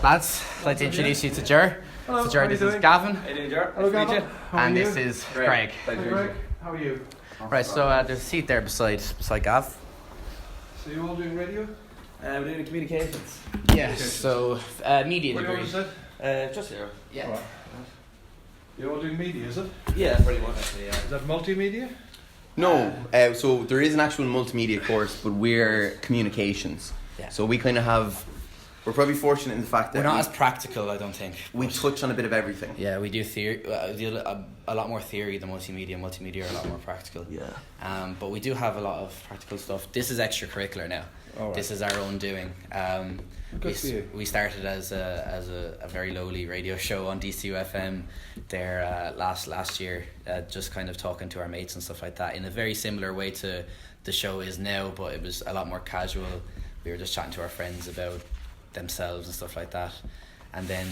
Lads, I'd like to introduce you to Ger. Hello, So Ger, how are this you is doing? Gavin. How you doing, Ger? Hello, Nice to meet Gavin. you. How are And you? this is Greg. Craig. Hi, Greg. How are you? Right, so there's a seat there beside Gav. So you all doing radio? We're doing communications. Yes, so media What degree. is it? Just here. Yeah. Right. You're all doing media, is it? Yeah, pretty much actually, yeah. Is that multimedia? No, so there is an actual multimedia course, but we're communications. Yeah. So we kind of we're probably fortunate in the fact that We're not as practical, I don't think. we but- touch on a bit of everything. Yeah, we do theory. Do a lot more theory than multimedia. Multimedia are a lot more practical. Yeah. But we do have a lot of practical stuff. This is extracurricular now. All right. This is our own doing. Good for you. We started as a very lowly radio show on DCU FM there last year, just kind of talking to our mates and stuff like that in a very similar way to the show is now, but it was a lot more casual. We were just chatting to our friends about themselves and stuff like that, and then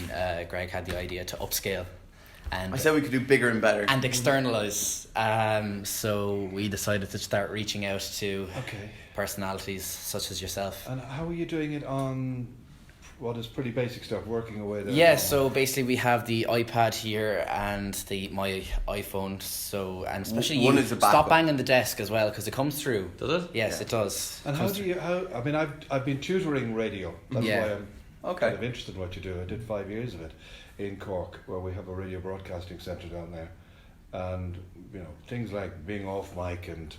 Greg had the idea to upscale. And I said we could do bigger and better. and externalize. So we decided to start reaching out to Okay. personalities such as yourself. And how are you doing it on what is pretty basic stuff, working away there? Yeah, so basically we have the iPad here and my iPhone. So and especially One you is a stop backup. banging the desk as well because it comes through. Does it? Yes, Yeah. it does. And how do you, I mean, I've been tutoring radio. That's Yeah. why I'm Okay. kind of interested in what you do. I did 5 years of it in Cork, where we have a radio broadcasting centre down there. And, you know, things like being off mic and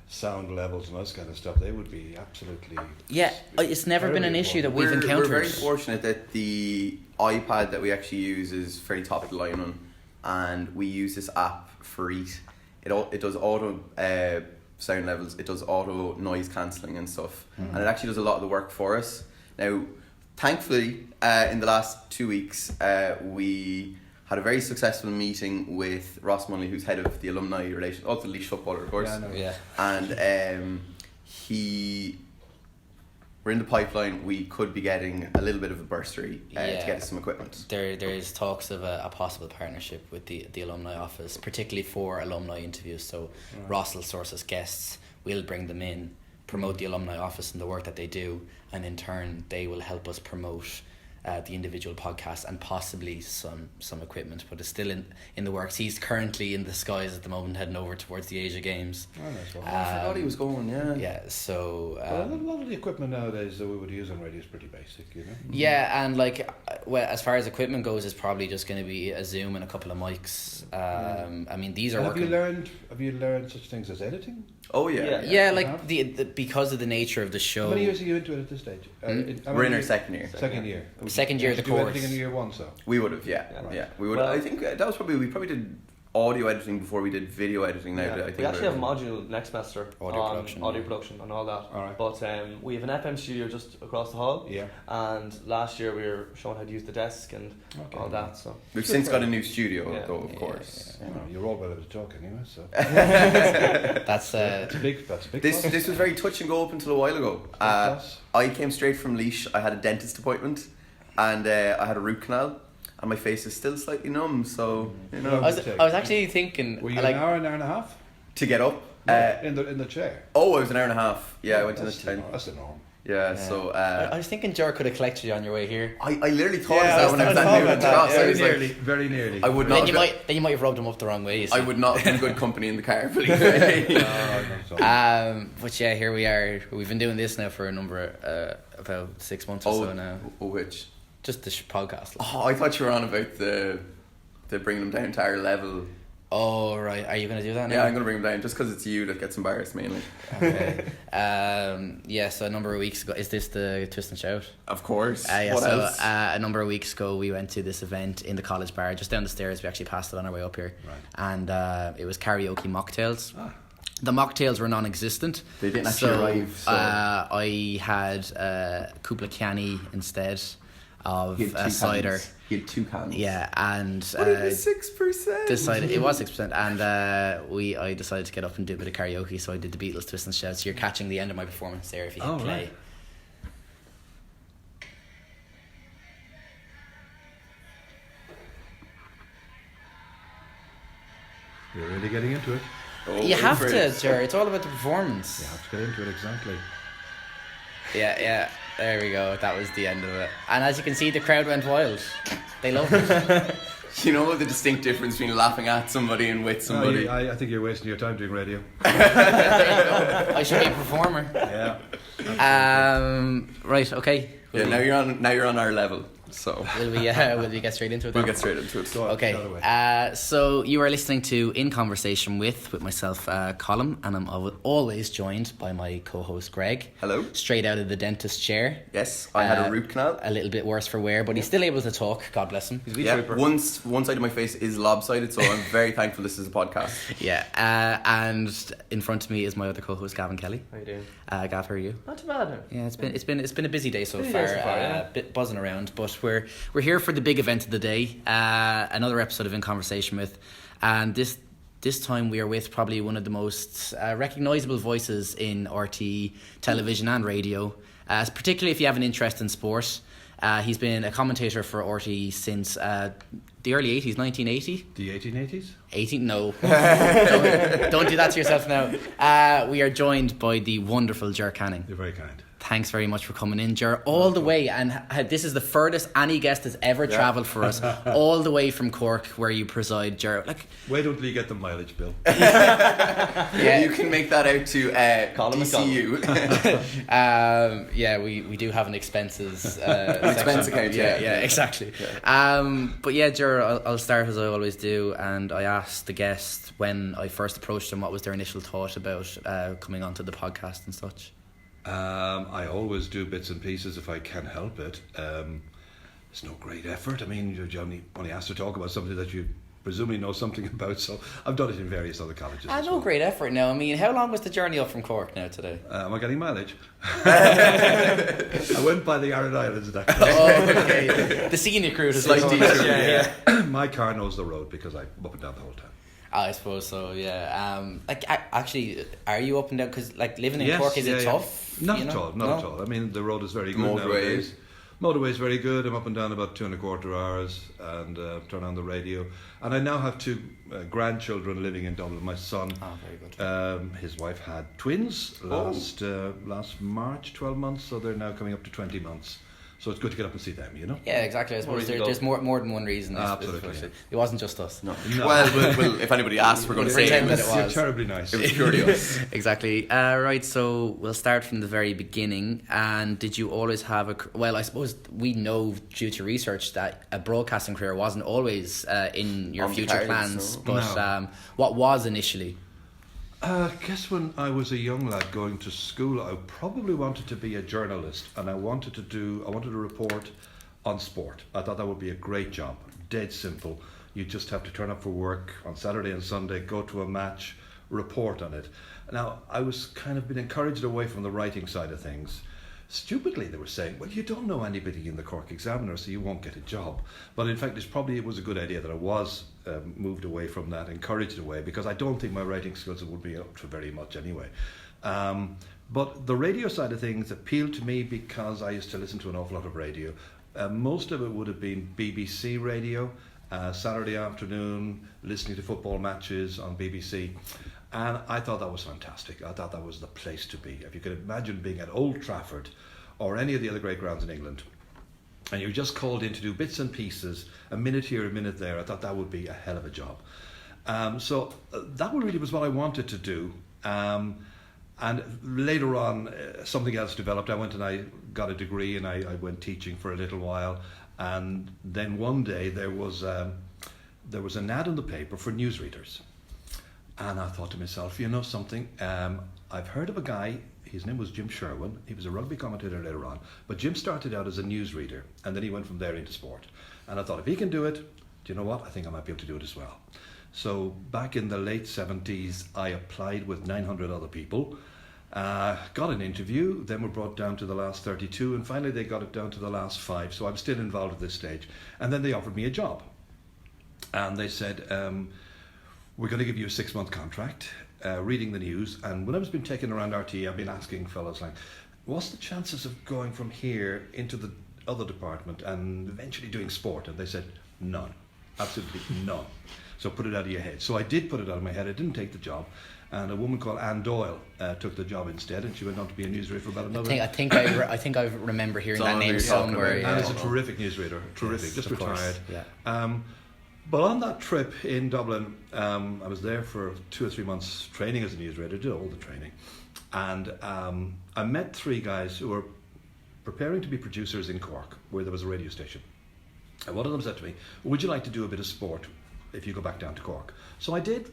sound levels and this kind of stuff, they would be absolutely... Yeah, it's never been an Terribly issue that important. we've encountered. We're very fortunate that the iPad that we actually use is very top of the line one, and we use this app for it. It does auto sound levels, it does auto noise cancelling and stuff, and it actually does a lot of the work for us. Now, thankfully, in the last 2 weeks, we had a very successful meeting with Ross Munley, who's head of the alumni relations, also the Laois footballer, of course. Yeah, I know. Yeah. And we're in the pipeline. We could be getting a little bit of a bursary to Yeah. get us some equipment. There is talks of a possible partnership with the alumni office, particularly for alumni interviews. So Ross will source us guests, we'll bring them in, promote the alumni office and the work that they do, and in turn they will help us promote the individual podcast and possibly some equipment, but it's still in the works. He's currently in the skies at the moment, heading over towards the Asia Games. Oh, nice one. I forgot he was going, yeah. Yeah, so Well, a lot of the equipment nowadays that we would use on radio is pretty basic, you know? yeah, and like, well, as far as equipment goes, it's probably just going to be a Zoom and a couple of mics. I mean, these are Have you working. learned such things as editing? Oh, yeah. Yeah, You like have? the because of the nature of the show. How many years are you into it at this stage? How We're many in our years- second year. Second year. Second year of Did the you do course. editing in year one, so? We would have, yeah. Yeah. Yeah, we would. Well- I think that was we probably did audio editing before we did video editing now. Yeah. I think We actually have a we're- module next semester Audio on production, audio yeah. production and all that. All right. But we have an FM studio just across the hall. Yeah. And last year we were showing how to use the desk and Okay. all that. So We've since got a new studio, Yeah. though, of Yeah, course. You know, you're all well able to talk anyway, so. That's That's a big plus. This was very touch and go up until a while ago. Plus. I came straight from Laois. I had a dentist appointment, and I had a root canal, and my face is still slightly numb. So you know, I was actually thinking, Were you like, an hour and a half? to get up. In the chair. Oh, I was an hour and a half. Yeah, I went to the That's 10. That's the norm. Yeah, yeah. so I was thinking Ger could have collected you on your way here. I literally thought Yeah, of that when I was I moving thought about across. that, I yeah. was like, Very nearly. I would not. Then you might have rubbed him up the wrong way. You see. I would not have been good company in the car, believe me. No, sorry. But yeah, here we are. We've been doing this now for a number, about 6 months or so now. Which? Just the podcast. Oh, I thought you were on about the bringing them down to our level. Oh right, are you going to do that now? Yeah, I'm going to bring them down just because it's you that gets embarrassed mainly. Okay. Yeah, so a number of weeks ago, is this the Twist and Shout? Of course. Yeah, What so else? a number of weeks ago we went to this event in the college bar just down the stairs. We actually passed it on our way up here. Right. And it was karaoke mocktails. Ah. The mocktails were non-existent. They didn't actually so, arrive, so- I had Kubla Kiani instead of He had two cider. cans. He had 2 cans. Yeah, and But it was 6%. decided it was 6%, and I decided to get up and do a bit of karaoke. So I did the Beatles Twist and Shout. So you're catching the end of my performance there if you hit Oh, play. right. You're really getting into it. Oh, You have for to, it. Ger. It's all about the performance. You have to get into it, exactly. Yeah. There we go. That was the end of it. And as you can see, the crowd went wild. They loved it. You know the distinct difference between laughing at somebody and with somebody. I think you're wasting your time doing radio. There you go. I should be a performer. Yeah. Right. Okay. Now you're on our level. So Will we get straight into it? we'll then? get straight into it. Go on, Okay, get away. so you are listening to In Conversation with myself, Colin, and I'm always joined by my co-host Greg. Hello. Straight out of the dentist's chair. Yes, I had a root canal. A little bit worse for wear, but he's still able to talk. God bless him. He's a wee Yeah, trooper. one side of my face is lopsided, so I'm very thankful this is a podcast. Yeah, and in front of me is my other co-host Gavin Kelly. How you doing? Gav, how are you? Not too bad. No. Yeah, it's been a busy day so Busy far. day so far, yeah. Bit buzzing around, but we're here for the big event of the day. Another episode of In Conversation with, and this time we are with probably one of the most recognisable voices in RTE television and radio, particularly if you have an interest in sport. He's been a commentator for RTE since the early 80s, 1980. The 1880s? 18? No. don't do that to yourself now. We are joined by the wonderful Ger Canning. You're very kind. Thanks very much for coming in, Ger, all the way, and this is the furthest any guest has ever travelled for us, all the way from Cork, where you preside, Ger. Wait until you get the mileage bill. Yeah. You can make that out to Colin DCU. We do have an expenses Expense section. account, yeah. Exactly. Yeah. But yeah, Ger, I'll start as I always do, and I asked the guest when I first approached them what was their initial thought about coming onto the podcast and such. I always do bits and pieces if I can help it. It's no great effort. I mean, you're only asked to talk about something that you presumably know something about, so I've done it in various other colleges. as No well. great effort now. I mean, how long was the journey up from Cork now today? Am I getting mileage? I went by the Arid Islands. That Okay. The scenic route is Slight like detour, yeah. My car knows the road because I'm up and down the whole time. I suppose so, yeah. Actually, are you up and down? Because living in Yes, Cork, is it yeah. tough? Not you at know? all, not at all. I mean, the road is very good Motorway. nowadays. Motorway is very good. I'm up and down about 2.25 hours and turn on the radio. And I now have two grandchildren living in Dublin. My son, very good. his wife had twins last March, 12 months, so they're now coming up to 20 months. So it's good to get up and see them, you know? Yeah, exactly. I suppose reason to go. there's more than one reason. Absolutely, It's- yeah. It wasn't just us. No. No. Well, if anybody asks, we're going to say Pretend it that was, it You're was. terribly nice. it was purely us. Exactly. Right, so we'll start from the very beginning. And did you always have I suppose we know due to research that a broadcasting career wasn't always in your On the future cards, plans. no. But No. what was initially? I guess when I was a young lad going to school, I probably wanted to be a journalist, and I wanted to report on sport. I thought that would be a great job. Dead simple. You just have to turn up for work on Saturday and Sunday, go to a match, report on it. Now, I was kind of been encouraged away from the writing side of things. Stupidly, they were saying, well, you don't know anybody in the Cork Examiner, so you won't get a job. But in fact, it was a good idea that I was moved away from that, encouraged away, because I don't think my writing skills would be up to very much anyway. But the radio side of things appealed to me because I used to listen to an awful lot of radio. Most of it would have been BBC radio, Saturday afternoon, listening to football matches on BBC. And I thought that was fantastic. I thought that was the place to be. If you could imagine being at Old Trafford or any of the other great grounds in England, and you're just called in to do bits and pieces, a minute here, a minute there, I thought that would be a hell of a job. So that really was what I wanted to do. And later on, something else developed. I went and I got a degree, and I went teaching for a little while. And then one day there was an ad in the paper for newsreaders. And I thought to myself, you know something, I've heard of a guy, his name was Jim Sherwin. He was a rugby commentator later on. But Jim started out as a newsreader, and then he went from there into sport. And I thought, if he can do it, do you know what? I think I might be able to do it as well. So back in the late 70s, I applied with 900 other people, got an interview, then were brought down to the last 32, and finally they got it down to the last 5, so I'm still involved at this stage. And then they offered me a job. And they said, we're going to give you a 6-month contract, reading the news. And when I've been taken around RTE, I've been asking fellows like, what's the chances of going from here into the other department and eventually doing sport? And they said, none. Absolutely none. So put it out of your head. So I did put it out of my head. I didn't take the job. and a woman called Anne Doyle took the job instead, and she went on to be a newsreader for about another. I think I remember hearing that name somewhere. Anne is a terrific newsreader, terrific, just retired. Yeah. But on that trip in Dublin, I was there for 2 or 3 months training as a newsreader, did all the training, and I met 3 guys who were preparing to be producers in Cork, where there was a radio station. And one of them said to me, "Would you like to do a bit of sport if you go back down to Cork?" So I did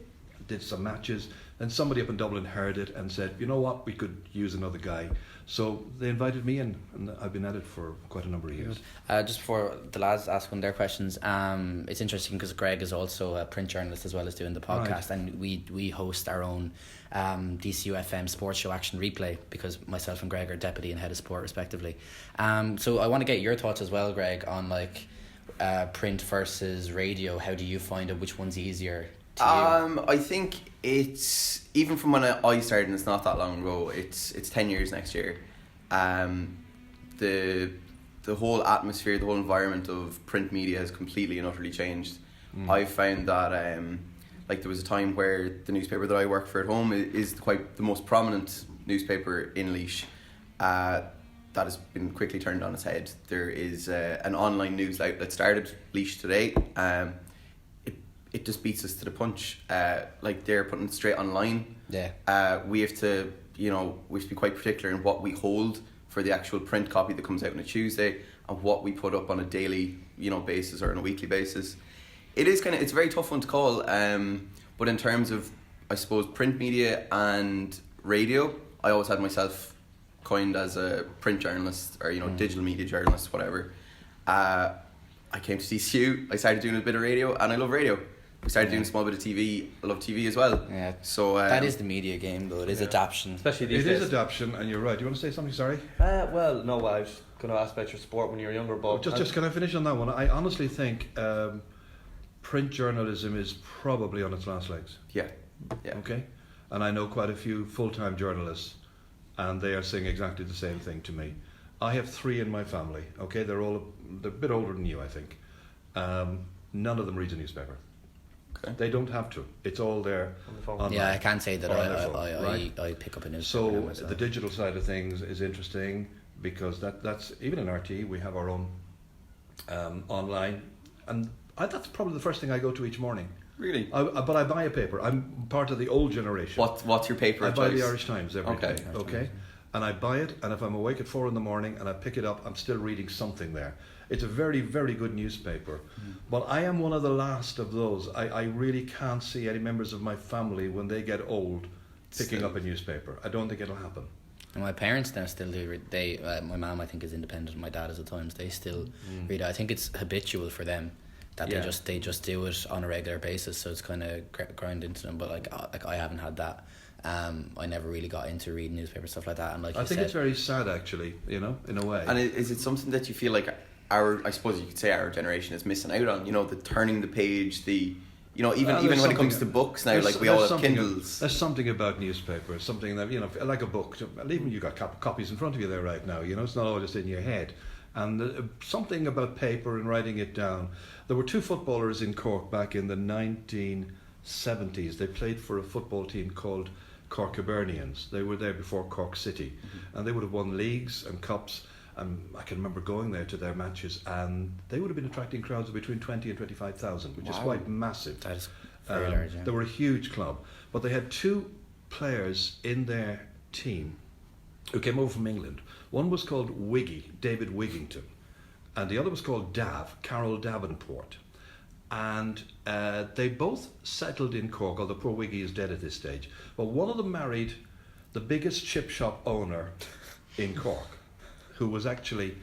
some matches, and somebody up in Dublin heard it and said, "You know what, we could use another guy." So they invited me in, and I've been at it for quite a number of years. Just before the lads ask one of their questions, it's interesting because Greg is also a print journalist as well as doing the podcast, and we host our own DCU FM sports show Action Replay, because myself and Greg are deputy and head of sport respectively. So I want to get your thoughts as well, Greg, on like print versus radio. How do you find it? Which one's easier to you? I think it's, even from when I started, and it's not that long ago, it's 10 years next year. The whole atmosphere, the whole environment of print media has completely and utterly changed. I've found that like there was a time where the newspaper that I work for at home is quite the most prominent newspaper in Laois. That has been quickly turned on its head. There is an online news outlet started, Laois Today. It just beats us to the punch. Like they're putting it straight online. Yeah. We have to be quite particular in what we hold for the actual print copy that comes out on a Tuesday, and what we put up on a daily, basis or on a weekly basis. It's a very tough one to call. But in terms of, I suppose, print media and radio, I always had myself coined as a print journalist or digital media journalist, whatever. I came to DCU, I started doing a bit of radio, and I love radio. We started doing a small bit of TV. I love TV as well. Yeah. So that is the media game, though. It is adaptation, especially these days. It is adaptation, and you're right. Do you want to say something? Sorry. Well, no. I was going to ask about your sport when you were younger, but just can I finish on that one? I honestly think print journalism is probably on its last legs. Yeah. Okay, and I know quite a few full-time journalists, and they are saying exactly the same thing to me. I have 3 in my family. Okay, they're a bit older than you, I think. None of them reads a newspaper. Okay. They don't have to. It's all there online. Yeah, I can't say that Right. I pick up a newspaper. So the digital side of things is interesting, because that's even in RT we have our own online, and that's probably the first thing I go to each morning. Really? But I buy a paper. I'm part of the old generation. What's your paper? I buy the Irish Times every day. Okay. Okay, and I buy it, and if I'm awake at 4 a.m. and I pick it up, I'm still reading something there. It's a very, very good newspaper. But I am one of the last of those. I really can't see any members of my family, when they get old, picking up a newspaper. I don't think it'll happen. And my parents now still do. My mum, I think, is independent. My dad is at times. They still read it. I think it's habitual for them that they just do it on a regular basis. So it's kind of ground into them. But like I haven't had that. I never really got into reading newspapers, stuff like that. And like I think it's very sad, actually. In a way. And is it something that you feel like I suppose you could say our generation is missing out on? The turning the page, even when it comes to books now, like we all have Kindles. There's something about newspapers, something that like a book. Even you got copies in front of you there right now. It's not all just in your head. And something about paper and writing it down. There were 2 footballers in Cork back in the 1970s. They played for a football team called Cork Hibernians. They were there before Cork City, and they would have won leagues and cups. I can remember going there to their matches, and they would have been attracting crowds of between 20 and 25,000, which is quite massive. That is very large. Yeah. They were a huge club, but they had 2 players in their team who came over from England. One was called Wiggy, David Wigington, and the other was called Carol Davenport. And they both settled in Cork, although poor Wiggy is dead at this stage. But one of them married the biggest chip shop owner in Cork, who was actually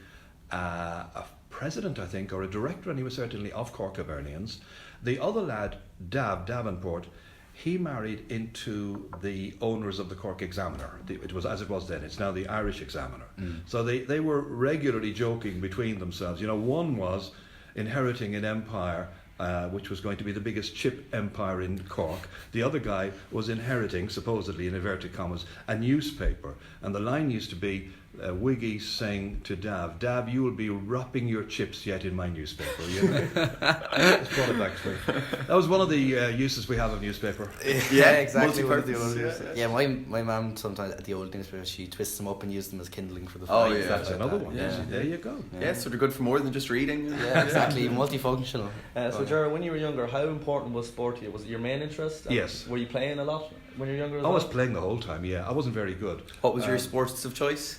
a president, I think, or a director, and he was certainly of Cork Hibernians. The other lad, Davenport, he married into the owners of the Cork Examiner. It was as it was then. It's now the Irish Examiner. So they were regularly joking between themselves. One was inheriting an empire which was going to be the biggest chip empire in Cork. The other guy was inheriting, supposedly in inverted commas, a newspaper. And the line used to be, Wiggy saying to Dav, "Dav, you will be wrapping your chips yet in my newspaper." You know? It's brought it back to me. That was one of the uses we have of newspaper. Yeah, exactly. Multi-purpose. Yeah, my mum sometimes at the old newspaper, she twists them up and uses them as kindling for the Oh, fire. yeah. That's another one. Yeah. There you go. Yeah, so they're good for more than just reading. Yeah, exactly. Multifunctional. So, Ger, when you were younger, how important was sport to you? Was it your main interest? And Yes. Were you playing a lot when you were younger? I was playing the whole time. Yeah, I wasn't very good. What was your sports of choice?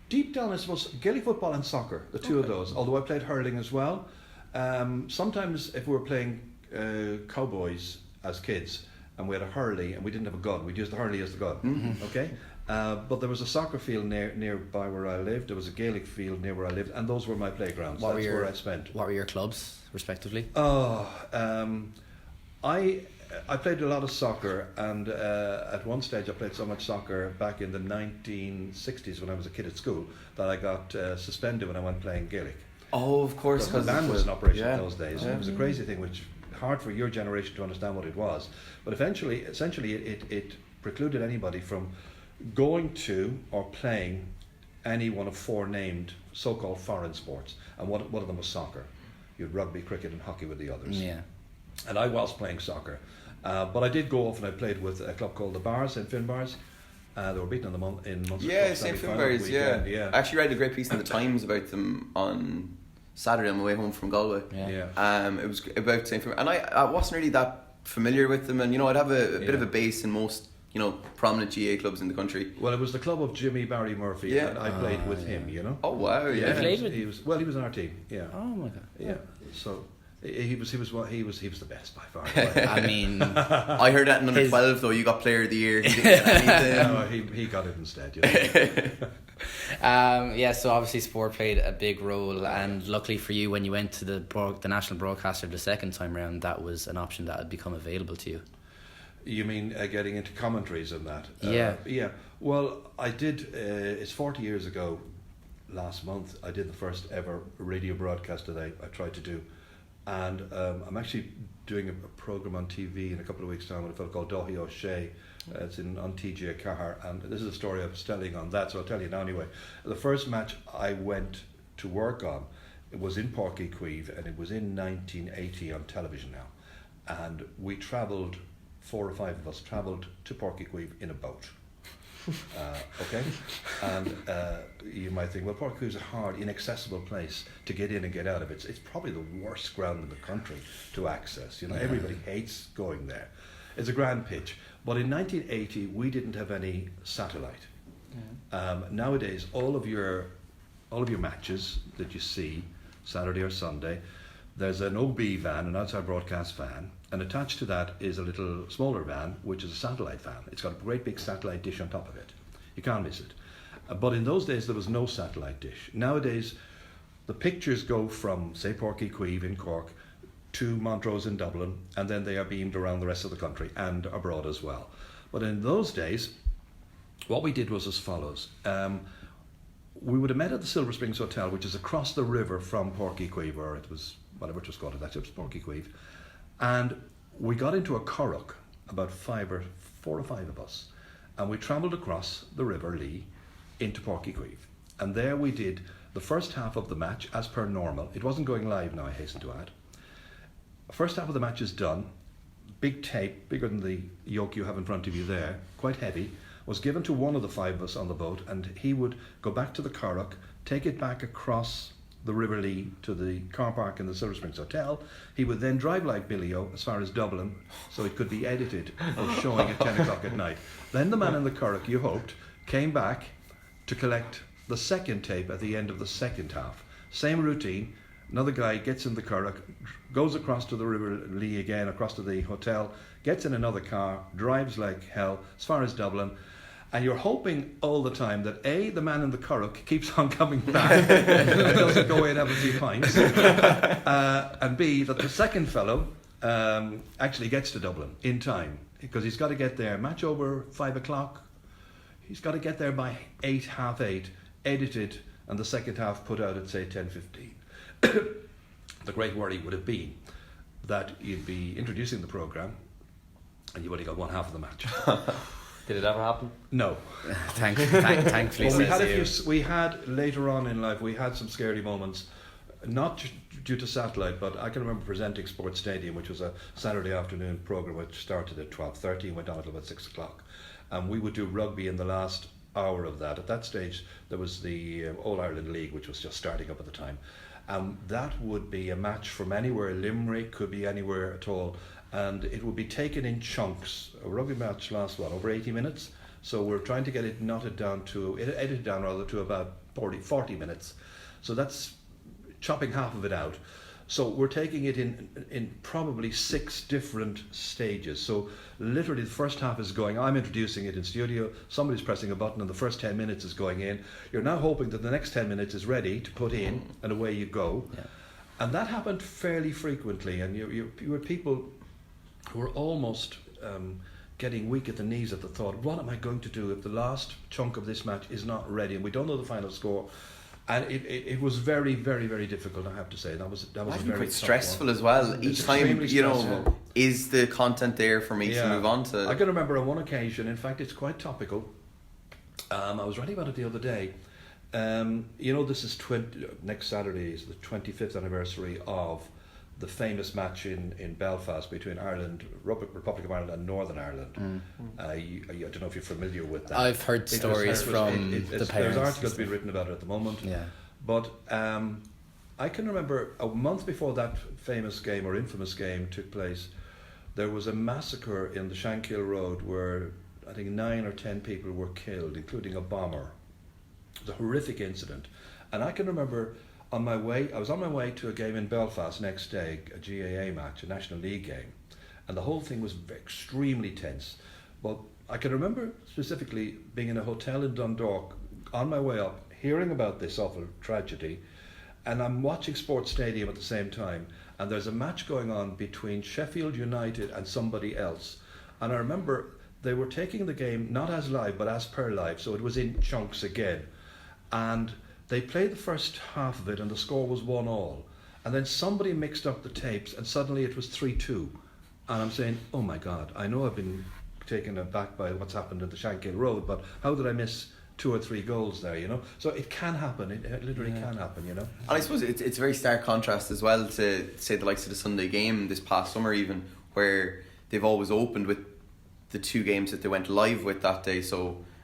Deep down, I suppose Gaelic football and soccer, the two of those. Although I played hurling as well. Sometimes, if we were playing cowboys as kids, and we had a hurley, and we didn't have a gun, we'd use the hurley as the gun. Mm-hmm. Okay. But there was a soccer field nearby where I lived. There was a Gaelic field near where I lived, and those were my playgrounds. That's where I spent. What were your clubs, respectively? I played a lot of soccer, and at one stage I played so much soccer back in the 1960s when I was a kid at school that I got suspended when I went playing Gaelic. Oh, of course. Because the band was in operation yeah. in those days. Yeah. It was a crazy thing, which hard for your generation to understand what it was. But essentially it precluded anybody from going to or playing any one of four named so-called foreign sports. And one of them was soccer. You had rugby, cricket and hockey with the others. Yeah. And I was playing soccer. But I did go off and I played with a club called the Bars, St. Finbars. They were beaten in Munster Yeah, Cup St. semi-final Finbars, weekend, yeah. I actually read a great piece in the Times about them on Saturday on my way home from Galway. Yeah. It was about St. Finbars. And I wasn't really that familiar with them. And, I'd have a bit of a base in most, prominent GA clubs in the country. Well, it was the club of Jimmy Barry Murphy, and I played with him, Oh, wow, yeah. You played with he was on our team, yeah. Oh my God. Yeah, so he was the best by far. I mean, I heard that in under 12 though. You got player of the year. He didn't get anything. No, he got it instead. So obviously sport played a big role, and luckily for you, when you went to the national broadcaster the second time round, that was an option that had become available to you. You mean getting into commentaries and that? Yeah. Well, I did. It's 40 years ago. Last month, I did the first ever radio broadcast that I tried to do. And I'm actually doing a programme on TV in a couple of weeks' time with a fellow called Dahi O'Shea. It's on TG Cahar, and this is a story I was telling on that, so I'll tell you now anyway. The first match I went to work on, it was in Páirc Uí Chaoimh, and it was in 1980 on television now. And we travelled, 4 or 5 of us travelled to Páirc Uí Chaoimh in a boat. Okay, and you might think, well, Páirc Uí Chaoimh is a hard, inaccessible place to get in and get out of. It's probably the worst ground in the country to access. Everybody hates going there. It's a grand pitch, but in 1980 we didn't have any satellite. Nowadays, all of your matches that you see Saturday or Sunday, there's an OB van, an outside broadcast van, and attached to that is a little smaller van, which is a satellite van. It's got a great big satellite dish on top of it. You can't miss it. But in those days, there was no satellite dish. Nowadays, the pictures go from, say, Páirc Uí Chaoimh in Cork to Montrose in Dublin, and then they are beamed around the rest of the country and abroad as well. But in those days, what we did was as follows. We would have met at the Silver Springs Hotel, which is across the river from Páirc Uí Chaoimh, or it was, whatever it was called at that time, it was Páirc Uí Chaoimh. And we got into a curragh, about 4 or 5 of us, and we travelled across the River Lee into Páirc Uí Chaoimh. And there we did the first half of the match as per normal. It wasn't going live now, I hasten to add. First half of the match is done. Big tape, bigger than the yoke you have in front of you there, quite heavy, was given to one of the 5 of us on the boat, and he would go back to the curragh, take it back across the River Lee to the car park in the Silver Springs Hotel. He would then drive like Billy-O as far as Dublin, so it could be edited or showing at 10 o'clock at night. Then the man in the curragh, you hoped, came back to collect the second tape at the end of the second half. Same routine. Another guy gets in the curragh, goes across to the River Lee again, across to the hotel, gets in another car, drives like hell as far as Dublin. And you're hoping all the time that A, the man in the curragh keeps on coming back, doesn't go away and have a few pints, and B, that the second fellow actually gets to Dublin in time, because he's got to get there, match over 5 o'clock, he's got to get there by 8, half 8, edited, and the second half put out at say 10:15. The great worry would have been that you'd be introducing the programme and you've only got one half of the match. Did it ever happen? No. Thankfully, Well, we says had you. we had later on in life, we had some scary moments, not due to satellite, but I can remember presenting Sports Stadium, which was a Saturday afternoon program which started at 12:30 and went on until about 6 o'clock, and we would do rugby in the last hour of that. At that stage, there was the All Ireland League, which was just starting up at the time, and that would be a match from anywhere. Limerick, could be anywhere at all, and it would be taken in chunks. A rugby match lasts over 80 minutes, so we're trying to get it edited down to about 40 minutes. So that's chopping half of it out. So we're taking it in probably 6 different stages. So literally the first half is going, I'm introducing it in studio, somebody's pressing a button and the first 10 minutes is going in. You're now hoping that the next 10 minutes is ready to put in, and away you go. Yeah. And that happened fairly frequently, and you were people who were almost getting weak at the knees at the thought, what am I going to do if the last chunk of this match is not ready and we don't know the final score? And it was very, very, very difficult, I have to say. That was a very quite tough stressful one. as well. It's Each time, extremely stressful. is the content there for me to move on to? I can remember on one occasion, in fact, it's quite topical. I was writing about it the other day. This is next Saturday is the 25th anniversary of the famous match in Belfast between Republic of Ireland and Northern Ireland. I don't know if you're familiar with that. I've heard stories from the parents. There's articles being written about it at the moment. Yeah. But I can remember a month before that famous game or infamous game took place, there was a massacre in the Shankill Road where I think 9 or 10 people were killed, including a bomber. It was a horrific incident. And I can remember I was on my way to a game in Belfast next day, a GAA match, a National League game, and the whole thing was extremely tense. But I can remember specifically being in a hotel in Dundalk on my way up, hearing about this awful tragedy, and I'm watching Sports Stadium at the same time, and there's a match going on between Sheffield United and somebody else, and I remember they were taking the game not as live but as per live, so it was in chunks again, and they played the first half of it and the score was 1-1, and then somebody mixed up the tapes and suddenly it was 3-2, and I'm saying, oh my God, I know I've been taken aback by what's happened at the Shankill Road, but how did I miss 2 or 3 goals there, So it can happen, it literally can happen, And I suppose it's a very stark contrast as well to say the likes of the Sunday game this past summer even, where they've always opened with the 2 games that they went live with that day,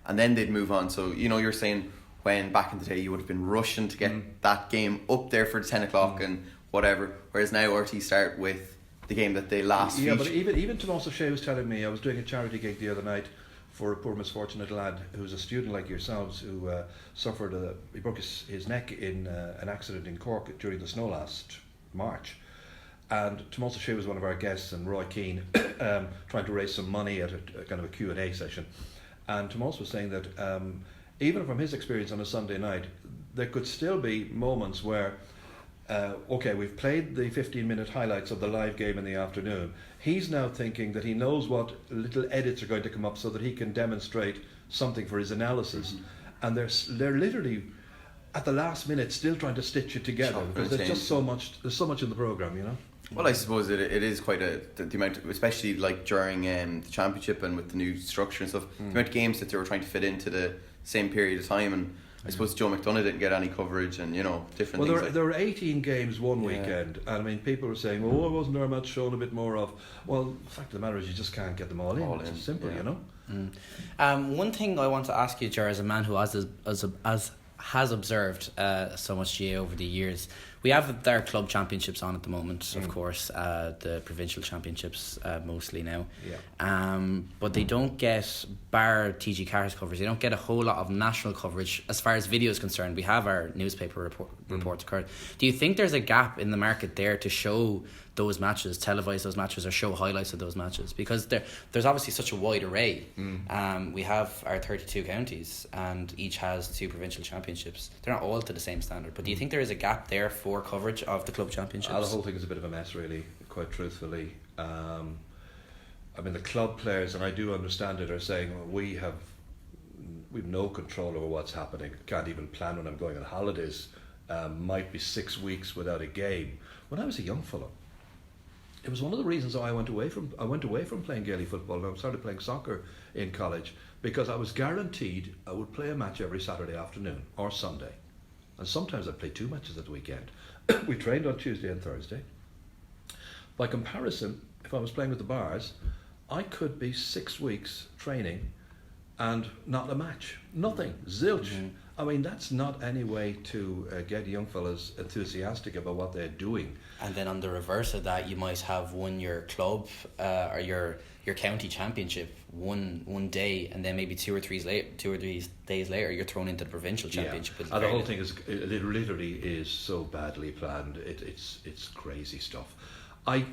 and then they'd move on. So you're saying when back in the day you would have been rushing to get that game up there for 10 o'clock and whatever, whereas now RT start with the game that they last feature. But even Tomás O'Shea was telling me, I was doing a charity gig the other night for a poor misfortunate lad who's a student like yourselves who he broke his neck in an accident in Cork during the snow last March. And Tomás O'Shea was one of our guests, and Roy Keane trying to raise some money at a kind of a Q&A session. And Tomás was saying that even from his experience on a Sunday night, there could still be moments where we've played the 15-minute highlights of the live game in the afternoon. He's now thinking that he knows what little edits are going to come up so that he can demonstrate something for his analysis. And they're literally at the last minute still trying to stitch it together because there's just so much in the programme, Well, I suppose it is quite the amount, especially like during the championship and with the new structure and stuff, the amount of games that they were trying to fit into the same period of time, and I suppose Joe McDonough didn't get any coverage, and different things. There were 18 games one weekend, and people were saying, "Oh, wasn't there a match shown a bit more of?" Well, the fact of the matter is, you just can't get them all in. It's simple, One thing I want to ask you, Ger, as a man who has observed so much GA over the years. We have their club championships on at the moment, of course, the provincial championships mostly now. Yeah. But they don't get, bar TG Carr's coverage, they don't get a whole lot of national coverage as far as video is concerned. We have our newspaper reports occurred. Do you think there's a gap in the market there to show those matches, televise those matches, or show highlights of those matches? Because there's obviously such a wide array. We have our 32 counties and each has 2 provincial championships. They're not all to the same standard, but do you think there is a gap there for coverage of the club championships? The whole thing is a bit of a mess, really, quite truthfully. The club players, and I do understand it, are saying, well, we've no control over what's happening. Can't even plan when I'm going on holidays. Might be 6 weeks without a game. When I was a young fellow, it was one of the reasons I went away from playing Gaelic football and I started playing soccer in college, because I was guaranteed I would play a match every Saturday afternoon or Sunday, and sometimes I'd play 2 matches at the weekend. We trained on Tuesday and Thursday. By comparison, if I was playing with the Bars, I could be 6 weeks training and not a match, nothing, zilch. I mean, that's not any way to get young fellas enthusiastic about what they're doing. And then on the reverse of that, you might have won your club or your county championship one day, and then maybe 2 or 3 days later, you're thrown into the provincial championship. And the whole thing is, it literally is so badly planned. It's crazy stuff. I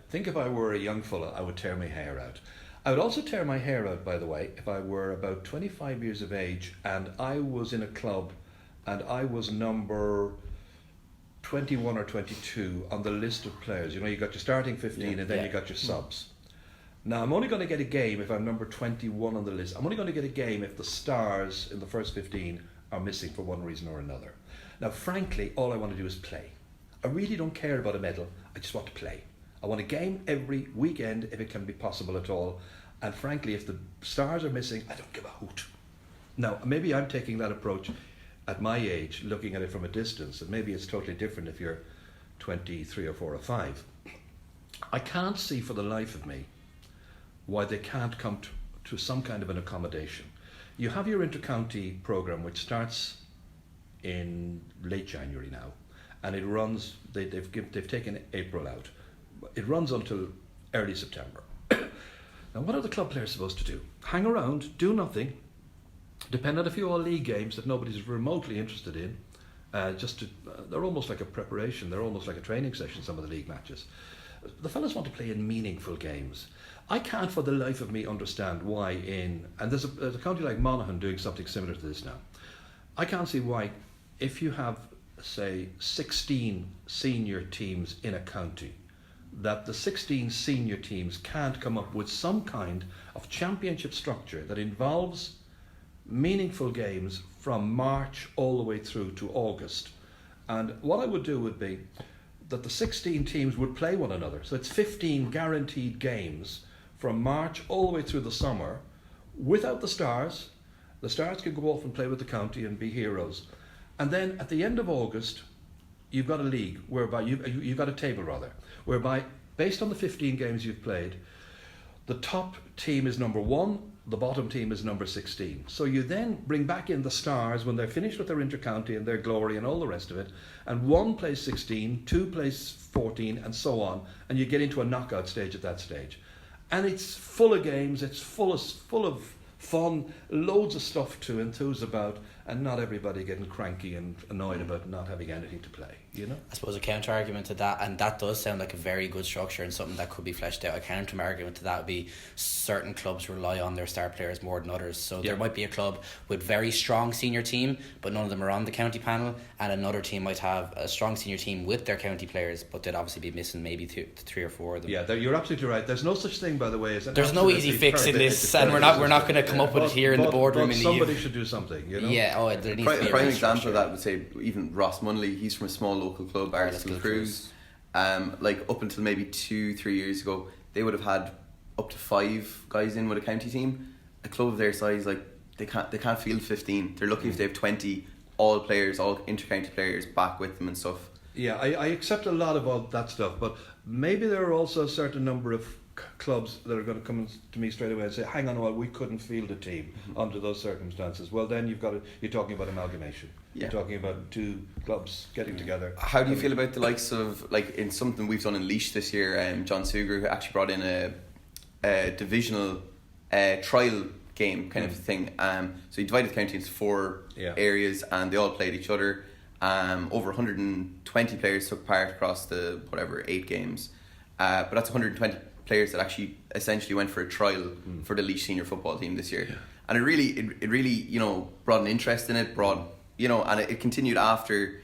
think if I were a young fella, I would tear my hair out. I would also tear my hair out, by the way, if I were about 25 years of age and I was in a club and I was number 21 or 22 on the list of players. You know, you got your starting 15 and then you got your subs. Now, I'm only going to get a game if I'm number 21 on the list. I'm only going to get a game if the stars in the first 15 are missing for one reason or another. Now, frankly, all I want to do is play. I really don't care about a medal. I just want to play. I want a game every weekend if it can be possible at all. And frankly, if the stars are missing, I don't give a hoot. Now, maybe I'm taking that approach at my age, looking at it from a distance, and maybe it's totally different if you're 23 or 4 or 5. I can't see for the life of me why they can't come to some kind of an accommodation. You have your inter-county programme, which starts in late January now, and it runs, they've taken April out. It runs until early September. Now, what are the club players supposed to do? Hang around, do nothing, depend on a few all-league games that nobody's remotely interested in. They're almost like a preparation, they're almost like a training session, some of the league matches. The fellas want to play in meaningful games. I can't for the life of me understand why and there's a county like Monaghan doing something similar to this now. I can't see why, if you have, say, 16 senior teams in a county, that the 16 senior teams can't come up with some kind of championship structure that involves meaningful games from March all the way through to August. And what I would do would be that the 16 teams would play one another. So it's 15 guaranteed games from March all the way through the summer without the stars. The stars can go off and play with the county and be heroes. And then at the end of August, you've got a league whereby you've got a table rather, whereby based on the 15 games you've played, the top team is number 1, the bottom team is number 16. So you then bring back in the stars when they're finished with their inter-county and their glory and all the rest of it, and 1 plays 16, 2 plays 14, and so on, and you get into a knockout stage at that stage. And it's full of games, it's full of fun, loads of stuff to enthuse about, and not everybody getting cranky and annoyed about not having anything to play, you know? I suppose a counter argument to that, and that does sound like a very good structure and something that could be fleshed out. A counter argument to that would be certain clubs rely on their star players more than others. So there might be a club with very strong senior team, but none of them are on the county panel, and another team might have a strong senior team with their county players, but they'd obviously be missing maybe 3 or 4 of them. Yeah, you're absolutely right. There's no such thing, by the way, as an there's no easy fix in this, and we're not going to come up with it here in the boardroom. But in somebody should do something, you know? Yeah, there needs to be a prime example of that would say even Ross Munley. He's from a small local club, Arleston Cruise. Like up until maybe 2-3 years ago, they would have had up to 5 guys in with a county team. A club of their size, like they can't field 15. They're lucky if they have 20 all inter-county players back with them and stuff. Yeah, I accept a lot of all that stuff, but maybe there are also a certain number of clubs that are going to come to me straight away and say, hang on a while, we couldn't field a team under those circumstances. Well, then you're talking about amalgamation. You're talking about 2 clubs getting together. How do you feel about the likes of, like in something we've done in Laois this year, John Suger, who actually brought in a divisional trial game kind of thing. So he divided the county into 4 areas, and they all played each other. Over 120 players took part across the 8 games. But that's 120 players that actually essentially went for a trial for the Laois senior football team this year. And it really brought an interest in it, and it continued after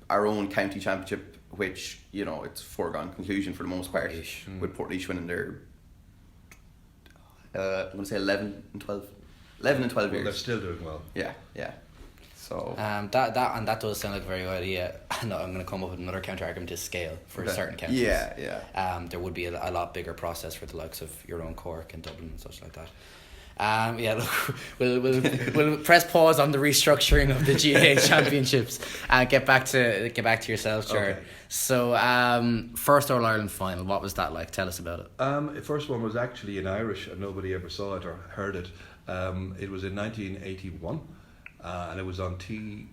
our own county championship, which it's foregone conclusion for the most part, with Portlaoise winning their I'm going to say 11 and 12 well, years. they're still doing well. Yeah. So that does sound like a very good idea. No, I'm going to come up with another counter argument to scale for certain counties. Yeah. There would be a lot bigger process for the likes of your own Cork and Dublin and such like that. Look, we'll press pause on the restructuring of the GAA championships and get back to yourself, Ger. Okay. So, first All Ireland final, what was that like? Tell us about it. The first one was actually in Irish, and nobody ever saw it or heard it. It was in 1981, and it was on TV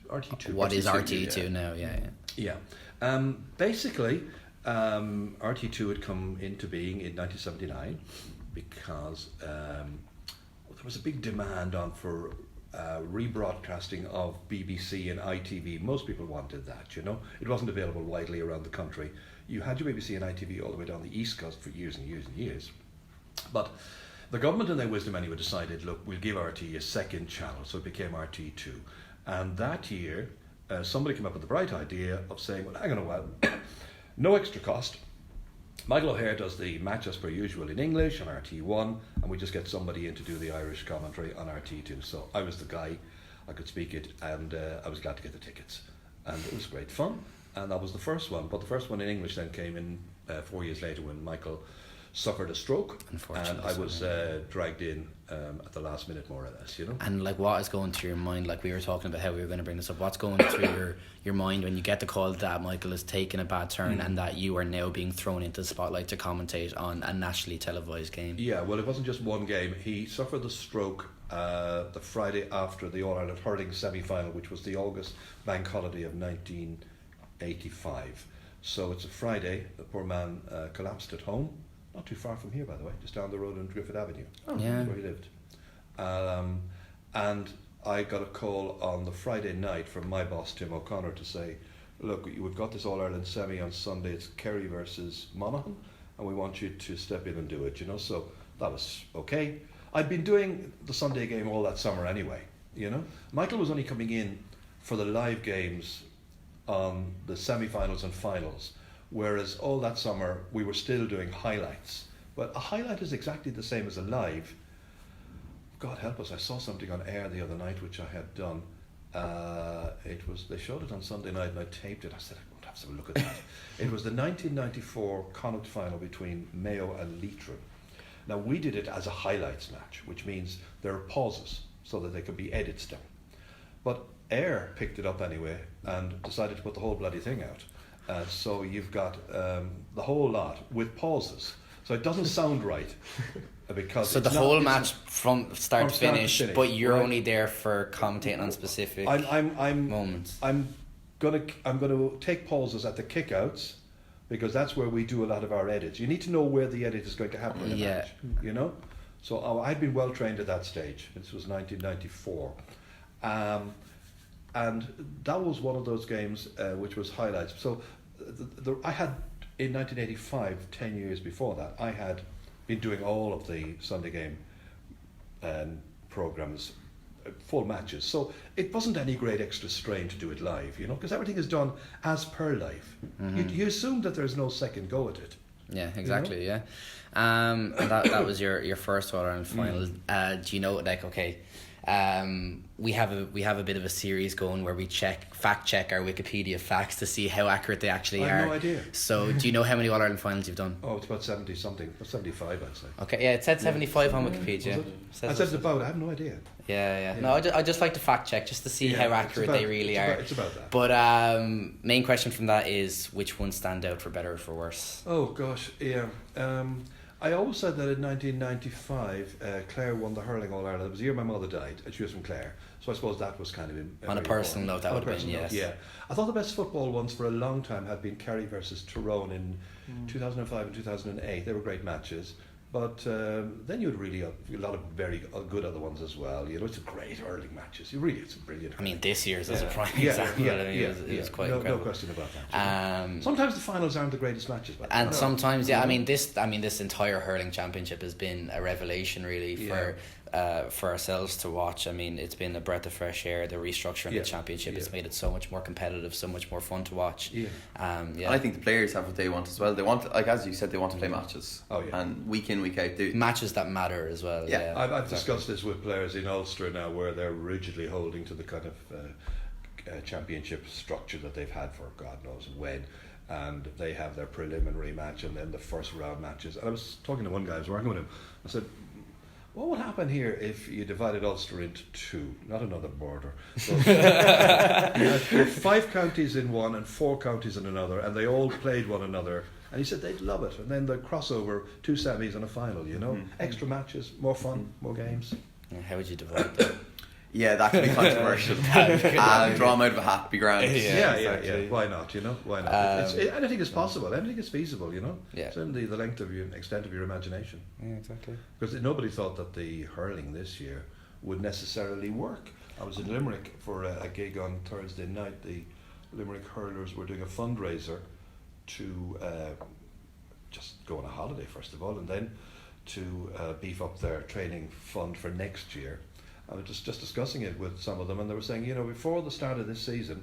RT2. What is RT2 now? Yeah. Basically, RT2 had come into being in 1979 because there was a big demand on for rebroadcasting of BBC and ITV. Most people wanted that, you know. It wasn't available widely around the country. You had your BBC and ITV all the way down the East Coast for years and years and years. But the government, in their wisdom anyway, decided, look, we'll give RT a second channel, so it became RT2. And that year, somebody came up with the bright idea of saying, well, hang on a while, no extra cost. Michael O'Hare does the match as per usual in English on RT1, and we just get somebody in to do the Irish commentary on RT2. So I was the guy, I could speak it, and I was glad to get the tickets. And it was great fun, and that was the first one. But the first one in English then came in 4 years later when Michael suffered a stroke, and I was dragged in at the last minute, more or less, you know. And like, what is going through your mind? Like, we were talking about how we were going to bring this up. What's going through your mind when you get the call that Michael has taken a bad turn and that you are now being thrown into the spotlight to commentate on a nationally televised game? Yeah, well, it wasn't just one game. He suffered the stroke the Friday after the All Ireland hurling semi-final, which was the August bank holiday of 1985. So it's a Friday. The poor man collapsed at home. Not too far from here, by the way, just down the road on Griffith Avenue. Yeah. Where he lived. And I got a call on the Friday night from my boss, Tim O'Connor, to say, look, we've got this All-Ireland semi on Sunday. It's Kerry versus Monaghan, and we want you to step in and do it, you know. So that was okay. I'd been doing the Sunday game all that summer anyway, you know. Michael was only coming in for the live games on the semi-finals and finals, whereas all that summer we were still doing highlights. But a highlight is exactly the same as a live. God help us, I saw something on air the other night which I had done. They showed it on Sunday night and I taped it. I said, I won't have to look at that. It was the 1994 Connacht final between Mayo and Leitrim. Now we did it as a highlights match, which means there are pauses so that they could be edits down. But Air picked it up anyway and decided to put the whole bloody thing out. So you've got the whole lot with pauses. So it doesn't sound right. Because so the whole match from start to finish, but you're right. only there for commentating on specific moments. I'm gonna take pauses at the kickouts because that's where we do a lot of our edits. You need to know where the edit is going to happen in the match, you know. So I'd been well trained at that stage. This was 1994, and that was one of those games which was highlights. So I had in 1985, 10 years before that, I had been doing all of the Sunday game programs, full matches. So it wasn't any great extra strain to do it live, you know, because everything is done as per live. You assume that there's no second go at it. Yeah, exactly. You know? Yeah, and that was your first All Ireland final. Do you know, like, okay, we have a bit of a series going where we fact check our Wikipedia facts to see how accurate they actually are. I have no idea. So do you know how many All Ireland finals you've done? Oh, it's about 70 something, 75 I'd say. Okay, yeah, it said 75 on Wikipedia. I said it's about, I have no idea. Yeah. No, I just like to fact check just to see how accurate they really are. It's about that. But main question from that is, which ones stand out for better or for worse? Oh gosh, yeah. I always said that in 1995, Clare won the hurling All Ireland. It was the year my mother died, and she was from Clare. So I suppose that was kind of on a personal note, that would have been, yes. Yeah. I thought the best football ones for a long time had been Kerry versus Tyrone in 2005 and 2008. They were great matches. But then you had really a lot of very good other ones as well. You know, it's a great hurling matches. It's a brilliant. I mean, this year's is a prime example. It was quite incredible. No question about that. Sometimes the finals aren't the greatest matches, and sometimes, I mean, this entire hurling championship has been a revelation, really, for for ourselves to watch. I mean, it's been a breath of fresh air. The restructure in the championship has made it so much more competitive, so much more fun to watch. And I think the players have what they want as well. They want, like as you said, they want to play matches. And week in, week out, matches that matter as well. I've discussed this with players in Ulster now, where they're rigidly holding to the kind of championship structure that they've had for God knows when. And they have their preliminary match and then the first round matches. And I was talking to one guy, I was working with him. I said, what would happen here if you divided Ulster into two, not another border? So, you had 5 counties in one and 4 counties in another, and they all played one another. And he said they'd love it. And then the crossover, 2 semis and a final, you know? Extra matches, more fun, more games. How would you divide that? Yeah, that could be controversial. Draw them out of a hat, be grand. Yeah. Why not? You know, why not? Anything is possible. Anything is feasible. You know. It's in the length of your extent of your imagination. Yeah, exactly. Because nobody thought that the hurling this year would necessarily work. I was in Limerick for a gig on Thursday night. The Limerick hurlers were doing a fundraiser to just go on a holiday first of all, and then to beef up their training fund for next year. I was just discussing it with some of them, and they were saying, you know, before the start of this season,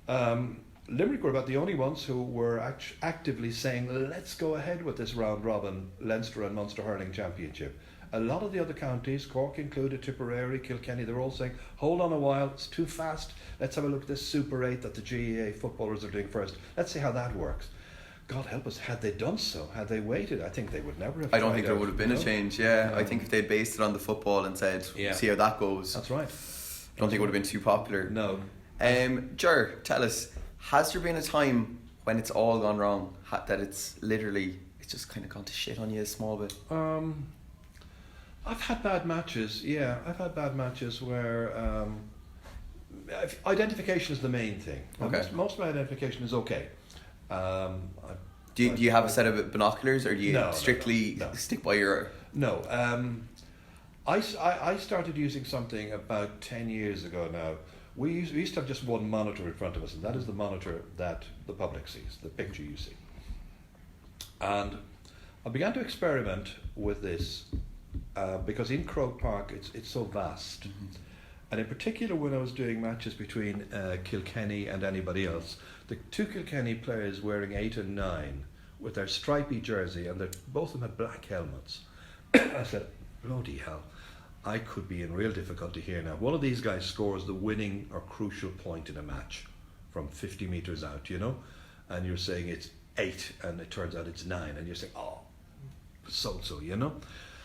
Limerick were about the only ones who were actively saying, let's go ahead with this round robin Leinster and Munster hurling championship. A lot of the other counties, Cork included, Tipperary, Kilkenny, they're all saying, hold on a while, it's too fast, let's have a look at this Super 8 that the GAA footballers are doing first. Let's see how that works. God help us, had they done so, had they waited, I think they would never have. I don't think there would have been a change, I think if they'd based it on the football and said, see how that goes. That's right. I don't think it would have been too popular. No. Ger, tell us, has there been a time when it's all gone wrong, that it's just kind of gone to shit on you a small bit? I've had bad matches, I've had bad matches where identification is the main thing. Okay. Most of my identification is okay. Do you have a set of binoculars, or do you strictly stick by your... No. I started using something about 10 years ago now. We used to have just one monitor in front of us, and that is the monitor that the public sees, the picture you see. And I began to experiment with this because in Croke Park it's so vast. Mm-hmm. And in particular, when I was doing matches between Kilkenny and anybody else, the 2 Kilkenny players wearing 8 and 9 with their stripy jersey, and both of them had black helmets. I said, bloody hell, I could be in real difficulty here now. One of these guys scores the winning or crucial point in a match from 50 metres out, you know, and you're saying it's 8 and it turns out it's 9, and you're saying, oh, so-so, you know.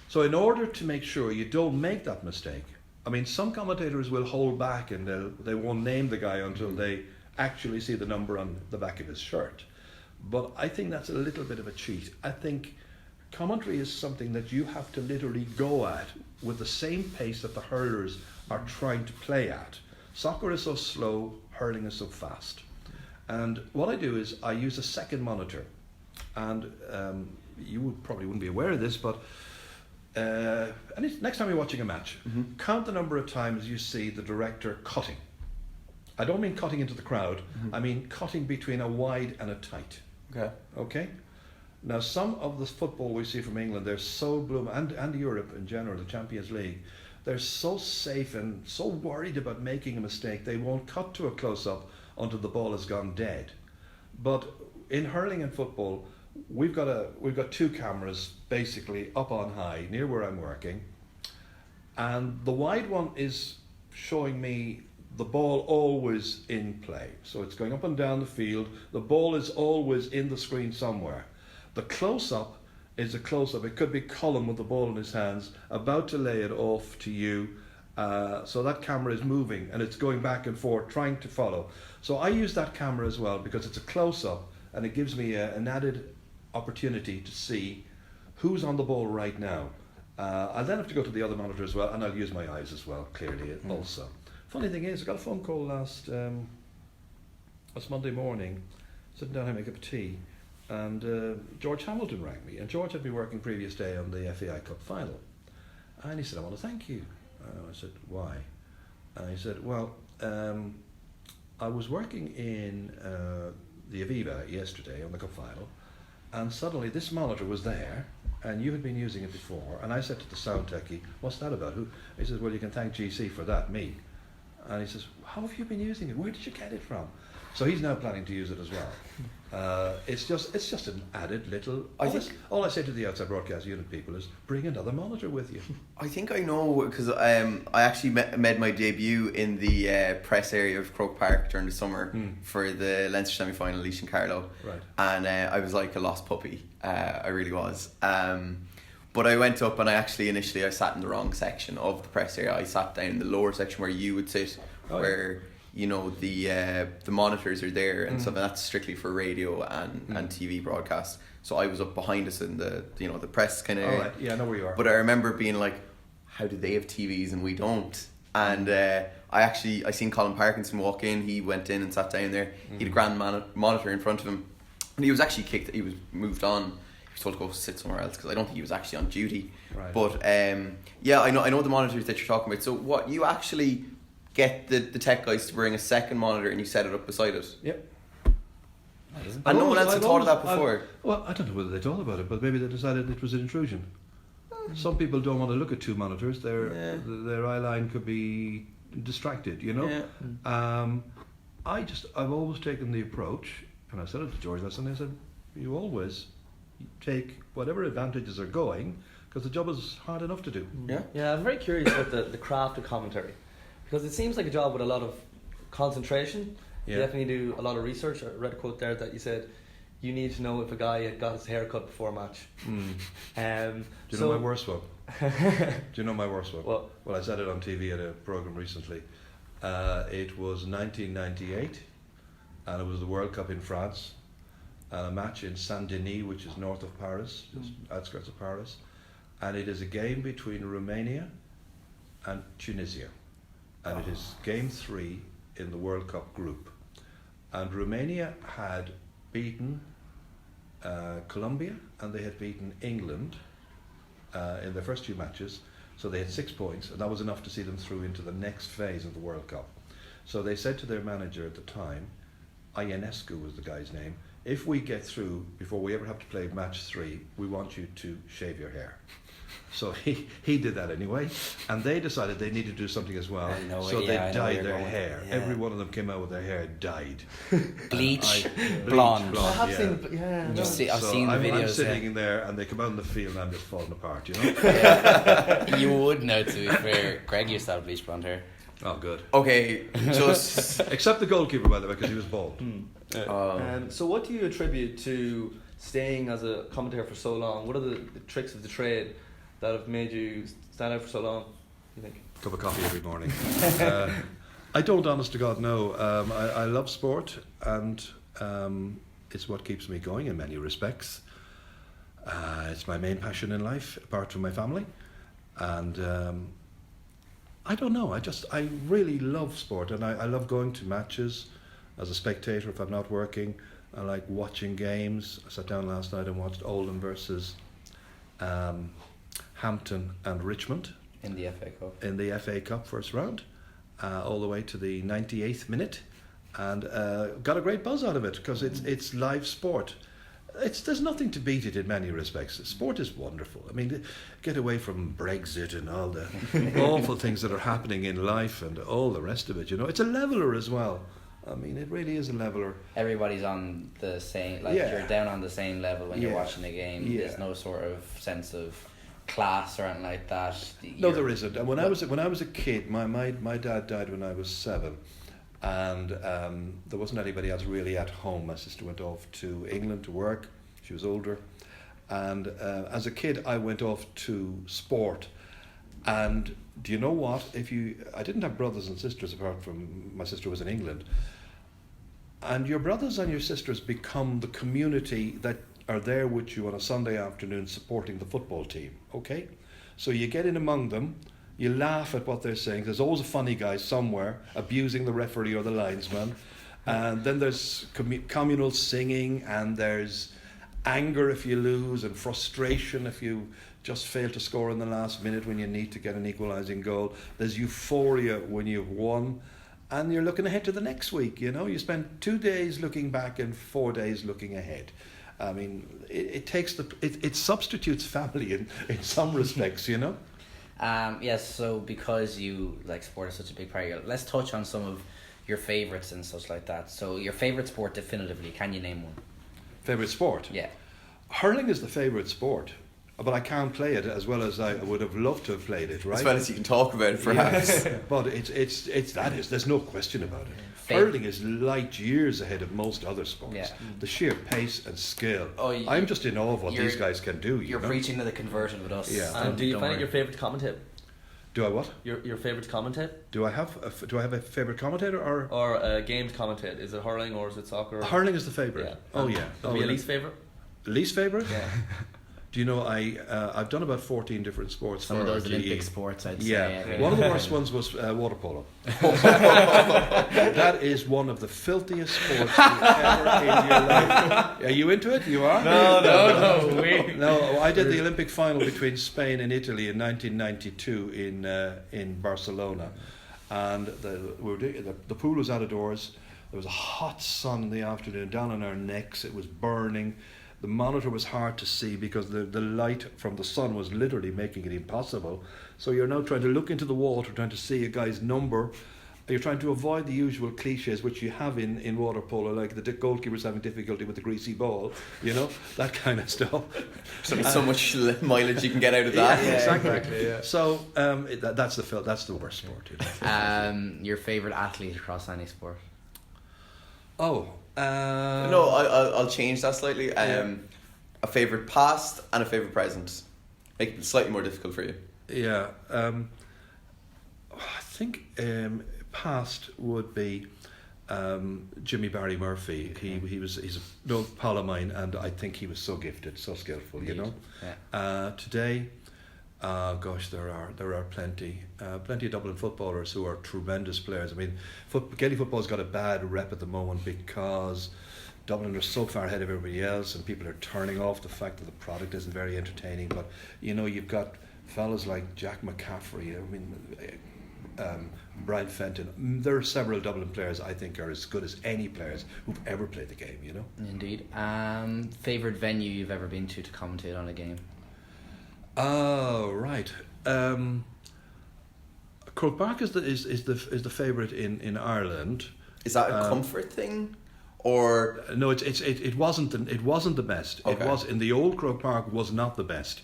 So in order to make sure you don't make that mistake, I mean, some commentators will hold back and they won't name the guy until they actually see the number on the back of his shirt. But I think that's a little bit of a cheat. I think commentary is something that you have to literally go at with the same pace that the hurlers are trying to play at. Soccer is so slow, hurling is so fast. And what I do is I use a second monitor. And you probably wouldn't be aware of this, but next time you're watching a match, count the number of times you see the director cutting. I don't mean cutting into the crowd, I mean cutting between a wide and a tight. Okay? Now some of the football we see from England, they're so bloom, and Europe in general, the Champions League, they're so safe and so worried about making a mistake, they won't cut to a close-up until the ball has gone dead. But in hurling and football, we've got 2 cameras basically up on high near where I'm working, and the wide one is showing me the ball always in play, so it's going up and down the field, the ball is always in the screen somewhere. The close-up is a close-up, it could be Colin with the ball in his hands about to lay it off to you, so that camera is moving and it's going back and forth trying to follow. So I use that camera as well because it's a close-up and it gives me an added opportunity to see who's on the ball right now. I'll then have to go to the other monitor as well, and I'll use my eyes as well, clearly, also. Funny thing is, I got a phone call last Monday morning, sitting down having a cup of tea, and George Hamilton rang me, and George had been working previous day on the FAI Cup final, and he said, I want to thank you. I said, why? And he said, well, I was working in the Aviva yesterday on the cup final, and suddenly this monitor was there, and you had been using it before, and I said to the sound techie, what's that about? He says, well, you can thank GC for that, me. And he says, how have you been using it? Where did you get it from? So he's now planning to use it as well. It's just an added little. All I say to the outside broadcast unit people is bring another monitor with you. I think I know, because I actually made my debut in the press area of Croke Park during the summer for the Leinster semi-final, Laois and Carlow. Right. And I was like a lost puppy. I really was. But I went up and initially I sat in the wrong section of the press area. I sat down in the lower section where you would sit, where you know the monitors are there and stuff, and that's strictly for radio and TV broadcast. So I was up behind us in the the press kind of area. Right. Yeah, I know where you are. But I remember being like, how do they have TVs and we don't? And I seen Colin Parkinson walk in. He went in and sat down there. He had a grand monitor in front of him, and he was actually kicked. He was moved on. He was told to go sit somewhere else because I don't think he was actually on duty. Right. But I know the monitors that you're talking about. So what, you actually get the tech guys to bring a second monitor and you set it up beside it? Yep. And no one else had thought of that before. Well, I don't know whether they thought about it, but maybe they decided it was an intrusion. Some people don't want to look at two monitors. Their eye line could be distracted, you know. Yeah. I've always taken the approach, and I said it to George last night. I said, you always take whatever advantages are going, because the job is hard enough to do. Yeah, I'm very curious about the craft of commentary, because it seems like a job with a lot of concentration. You definitely do a lot of research. I read a quote there that you said you need to know if a guy had got his hair cut before a match. Do you know my worst one? Do you know my worst one? What? Well, I said it on TV at a programme recently. It was 1998, and it was the World Cup in France, and a match in Saint-Denis, which is north of Paris, just outskirts of Paris, and it is a game between Romania and Tunisia, and it is game 3 in the World Cup group, and Romania had beaten Colombia and they had beaten England in their first 2 matches, so they had 6 points, and that was enough to see them through into the next phase of the World Cup. So they said to their manager at the time, Ionescu was the guy's name, if we get through before we ever have to play match 3, we want you to shave your hair. So he did that anyway, and they decided they needed to do something as well. So they dyed their hair. Every one of them came out with their hair dyed. Bleach, blonde. I have seen, I've seen the videos. I'm sitting in there, and they come out in the field, and I'm just falling apart. You know. You would know, to be fair. Greg used to have bleach blonde hair. Oh, good. Okay, just except the goalkeeper, by the way, because he was bald. So what do you attribute to staying as a commentator for so long? What are the tricks of the trade that have made you stand out for so long, you think? Cup of coffee every morning. I don't, honest to God, know. I love sport, and it's what keeps me going in many respects. It's my main passion in life, apart from my family. And I don't know, I really love sport, and I love going to matches as a spectator if I'm not working. I like watching games. I sat down last night and watched Oldham versus Hampton and Richmond In the FA Cup. In the FA Cup first round, all the way to the 98th minute, and got a great buzz out of it because it's live sport. There's nothing to beat it in many respects. Sport is wonderful. I mean, get away from Brexit and all the awful things that are happening in life and all the rest of it. You know, it's a leveler as well. I mean, it really is a leveler. Everybody's on the same, you're down on the same level when you're watching a game. Yeah. There's no sort of sense of class or anything like that. No, there isn't. And when I was a kid, my dad died when I was 7, and there wasn't anybody else really at home. My sister went off to England to work. She was older, and as a kid, I went off to sport. And do you know what? I didn't have brothers and sisters apart from my sister was in England. And your brothers and your sisters become the community that are there with you on a Sunday afternoon supporting the football team, okay? So you get in among them, you laugh at what they're saying. There's always a funny guy somewhere abusing the referee or the linesman. And then there's communal singing, and there's anger if you lose, and frustration if you just fail to score in the last minute when you need to get an equalising goal. There's euphoria when you've won, and you're looking ahead to the next week. You know, you spend 2 days looking back and 4 days looking ahead. I mean, it takes it substitutes family in some respects, you know. Yes. So because you like sport is such a big part of your, let's touch on some of your favourites and such like that. So your favourite sport definitively, can you name one? Favourite sport? Yeah. Hurling is the favourite sport, but I can't play it as well as I would have loved to have played it, right? As well as you can talk about it, perhaps. But there's no question about it. Hurling is light years ahead of most other sports. Yeah. The sheer pace and skill. Oh, I'm just in awe of what these guys can do. You're preaching to the conversion with us. Yeah. Do you find it your favourite commentator? Do I what? Your favourite commentator? Do I have a favourite commentator Or games commentated? Is it hurling or is it soccer? Hurling is the favourite. Yeah. Oh yeah. Would be your least favourite? Least favourite? Yeah. Do you know I've done about 14 different sports. Some for of those RTE. Olympic sports, I'd say. Yeah, one of the worst ones was water polo. That is one of the filthiest sports you've ever in your life. Are you into it? You are? No. No, I did the Olympic final between Spain and Italy in 1992 in Barcelona, and the pool was out of doors. There was a hot sun in the afternoon down on our necks. It was burning. The monitor was hard to see because the light from the sun was literally making it impossible. So you're now trying to look into the water, trying to see a guy's number. You're trying to avoid the usual cliches which you have in water polo, like the goalkeeper's having difficulty with the greasy ball, you know, that kind of stuff. So much mileage you can get out of that. Yeah, exactly. Yeah. So that's the worst sport. You know. Your favourite athlete across any sport? Oh. No, I'll change that slightly. A favourite past and a favourite present. Make it slightly more difficult for you. Yeah. I think past would be Jimmy Barry Murphy. He's an old pal of mine, and I think he was so gifted, so skillful. Indeed. You know. Yeah. Today, gosh, there are plenty of Dublin footballers who are tremendous players. I mean, Gaelic football's got a bad rep at the moment because Dublin are so far ahead of everybody else, and people are turning off the fact that the product isn't very entertaining. But you know, you've got fellas like Jack McCaffrey. I mean, Brian Fenton. There are several Dublin players I think are as good as any players who've ever played the game. You know. Indeed. Favourite venue you've ever been to commentate on a game? Oh right. Croke Park is the favourite in Ireland. Is that a comfort thing, or no? It wasn't the best. Okay. It was in the old Croke Park was not the best.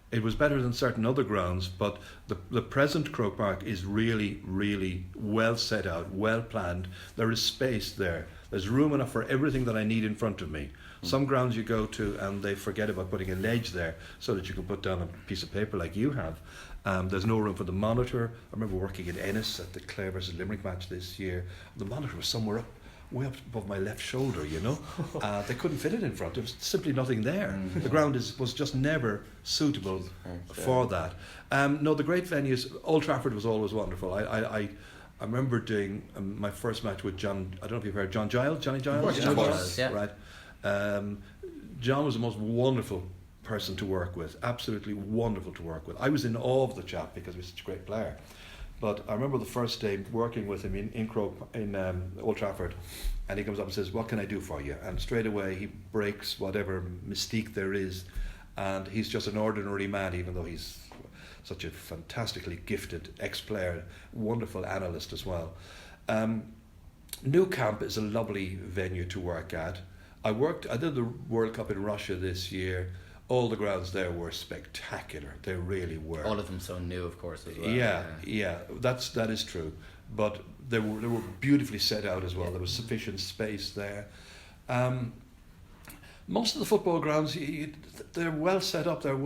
It was better than certain other grounds, but the present Croke Park is really, really well set out, well planned. There is space there. There's room enough for everything that I need in front of me. Some grounds you go to and they forget about putting a ledge there so that you can put down a piece of paper like you have. There's no room for the monitor. I remember working in Ennis at the Clare versus Limerick match this year. The monitor was somewhere way up above my left shoulder, you know. They couldn't fit it in front. There was simply nothing there. The ground was just never suitable for that. No, the great venues, Old Trafford was always wonderful. I remember doing my first match with John, I don't know if you've heard Johnny Giles? Of course, yeah. Right. John was the most wonderful person to work with, absolutely wonderful to work with. I was in awe of the chap because he was such a great player. But I remember the first day working with him in Old Trafford, and he comes up and says, "What can I do for you?" And straight away he breaks whatever mystique there is, and he's just an ordinary man, even though he's such a fantastically gifted ex-player, wonderful analyst as well. New Camp is a lovely venue to work at. I did the World Cup in Russia this year. All the grounds there were spectacular. They really were. All of them so new, of course, as well. Yeah, that is true. But they were beautifully set out as well. Yeah. There was sufficient space there. Most of the football grounds, they're well set up. They're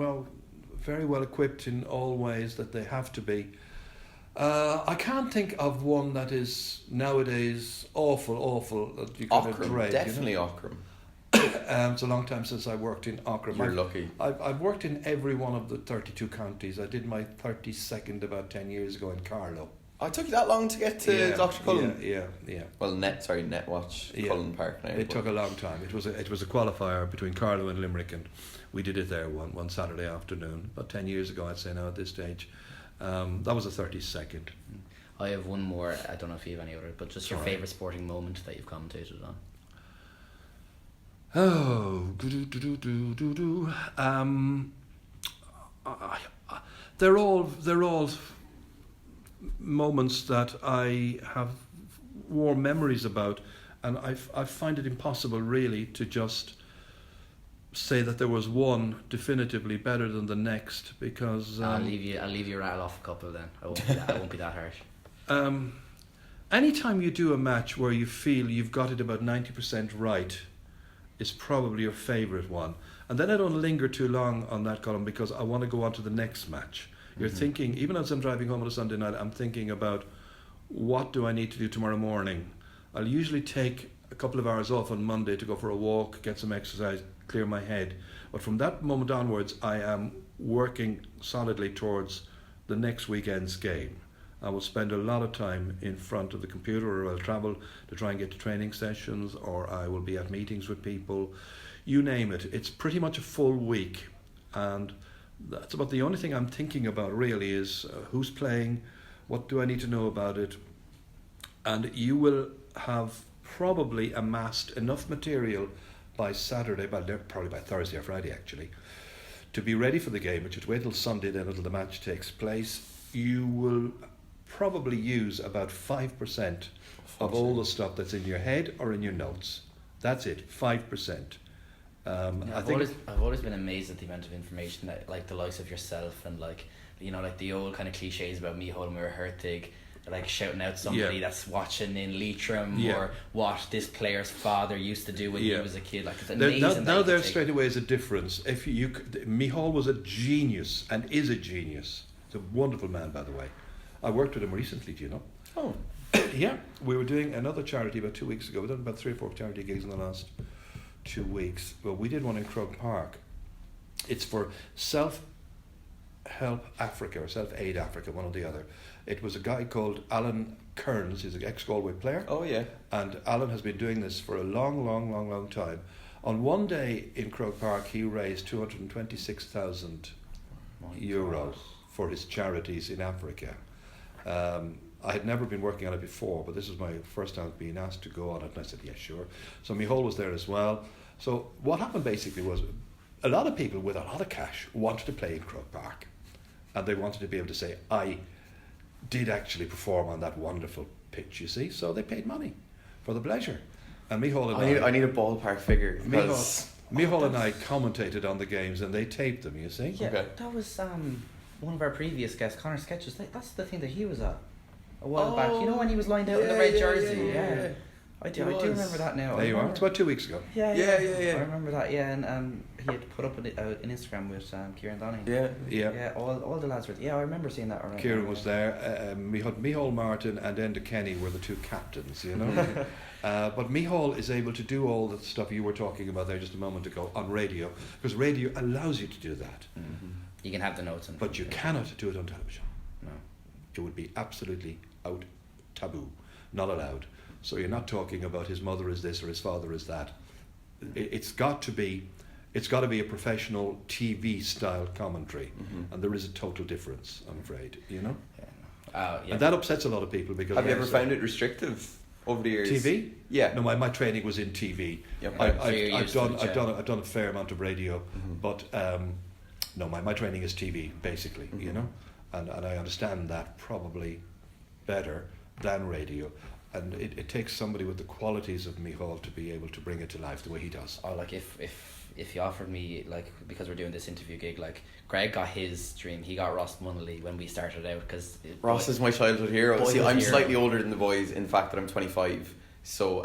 very well equipped in all ways that they have to be. I can't think of one that is nowadays awful that you kind of dread. Definitely, you know? Auckram. It's a long time since I worked in Auckram. You're lucky. I've worked in every one of the 32 counties. I did my 32nd about 10 years ago in Carlow. Oh, it took you that long to get to Dr. Cullen? Yeah. Well, Netwatch, Cullen Park now. It took a long time. It was a qualifier between Carlow and Limerick, and we did it there one Saturday afternoon, about 10 years ago, I'd say now at this stage. That was the 32nd. I have one more. I don't know if you have any other, but just your favourite sporting moment that you've commentated on. Oh, they're all moments that I have warm memories about, and I find it impossible really to just say that there was one definitively better than the next, because I'll leave you rattle off a couple then. I won't be that harsh. Anytime you do a match where you feel you've got it about 90% right is probably your favourite one. And then I don't linger too long on that column, because I want to go on to the next match. You're thinking, even as I'm driving home on a Sunday night, I'm thinking about, what do I need to do tomorrow morning? I'll usually take a couple of hours off on Monday to go for a walk, get some exercise, clear my head. But from that moment onwards, I am working solidly towards the next weekend's game. I will spend a lot of time in front of the computer, or I'll travel to try and get to training sessions, or I will be at meetings with people. You name it. It's pretty much a full week, and that's about the only thing I'm thinking about really, is who's playing, what do I need to know about it. And you will have probably amassed enough material by Saturday, probably by Thursday or Friday actually, to be ready for the game, which is wait till Sunday then until the match takes place. You will probably use about 5% of all the stuff that's in your head or in your notes. That's it, 5%. I've always been amazed at the amount of information that, like, the likes of yourself and, like, you know, like the old kind of cliches about Micheál Muir-Hurtig, like shouting out somebody that's watching in Leitrim, or what this player's father used to do when he was a kid. Like, it's amazing. Now there straight away is a difference. If Micheál was a genius and is a genius. He's a wonderful man, by the way. I worked with him recently, do you know? Oh. Yeah, we were doing another charity about 2 weeks ago. We've done about 3 or 4 charity gigs in the last 2 weeks. Well, we did one in Croke Park. It's for Self-Help Africa or Self-Aid Africa, one or the other. It was a guy called Alan Kearns. He's an ex-Galway player. Oh, yeah. And Alan has been doing this for a long time. On one day in Croke Park, he raised 226,000 euros for his charities in Africa. I had never been working on it before, but this was my first time being asked to go on it, and I said, yeah, sure. So Micheál was there as well. So what happened basically was, a lot of people with a lot of cash wanted to play in Croke Park, and they wanted to be able to say, I did actually perform on that wonderful pitch, you see, so they paid money for the pleasure. And Micheál and I need a ballpark figure. Micheál and I commentated on the games, and they taped them, you see. Yeah, okay. That was one of our previous guests, Connor Sketches. That's the thing that he was at a while back. You know, when he was lined out in the red jersey. Yeah. I do remember that now. There you are. It's about 2 weeks ago. Yeah. I remember that. Yeah, and he had put up an Instagram with Kieran Donning. Yeah. All the lads were. Yeah, I remember seeing that around. Kieran was there. Micheál Martin and Enda Kenny were the 2 captains. You know. But Micheál is able to do all the stuff you were talking about there just a moment ago on radio, because radio allows you to do that. Mm-hmm. You can have the notes, but you cannot do it on television. No, it would be absolutely out, taboo, not allowed. So you're not talking about his mother is this or his father is that. It's got to be a professional TV style commentary, and there is a total difference, I'm afraid. You know. And that upsets a lot of people, because have you ever found it restrictive over the years? TV? Yeah. No, my training was in TV. Yep. I've done a fair amount of radio, but no, my training is TV basically. You know, and I understand that probably better than radio. And it takes somebody with the qualities of Micheál to be able to bring it to life the way he does. Oh, like if you offered me, like, because we're doing this interview gig, like, Greg got his dream. He got Ross Munnelly when we started out, because Ross is my childhood hero. See, I'm slightly older than the boys, in fact, that I'm 25. So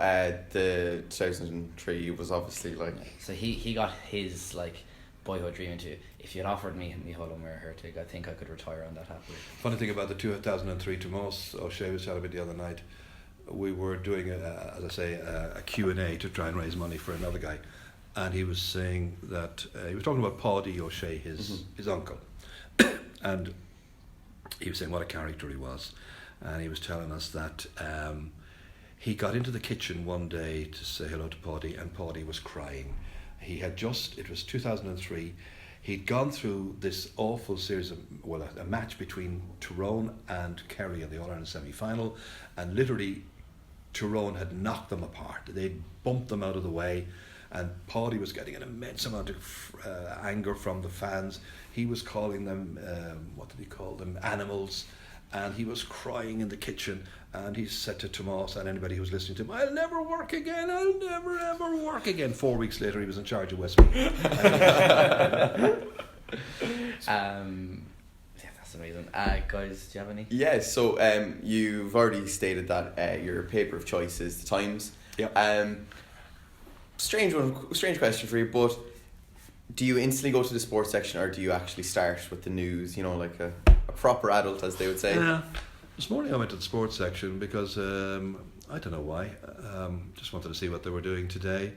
the 2003 was obviously like. So he got his, like, boyhood dream into. If you'd offered me Micheál Muir-Hurtig, I think I could retire on that happily. Funny thing about the 2003 Tomás O'Shea was telling me the other night, we were doing a Q&A to try and raise money for another guy, and he was saying that he was talking about Paddy O'Shea, his uncle, and he was saying what a character he was, and he was telling us that he got into the kitchen one day to say hello to Paddy, and Paddy was crying. It was 2003. He'd gone through this awful series of, a match between Tyrone and Kerry in the All-Ireland semi-final, and literally Tyrone had knocked them apart. They'd bumped them out of the way, And Paddy was getting an immense amount of anger from the fans. He was calling them, what did he call them, animals. And he was crying in the kitchen, and he said to Tomas and anybody who was listening to him, "I'll never work again, I'll never ever work again." 4 weeks later he was in charge of Westmeath. Yeah, that's amazing. Guys, do you have any? Yeah, so you've already stated that your paper of choice is the Times. Yeah. Strange question for you, but do you instantly go to the sports section, or do you actually start with the news, like a proper adult, as they would say? Yeah. This morning I went to the sports section because I don't know why. Just wanted to see what they were doing today.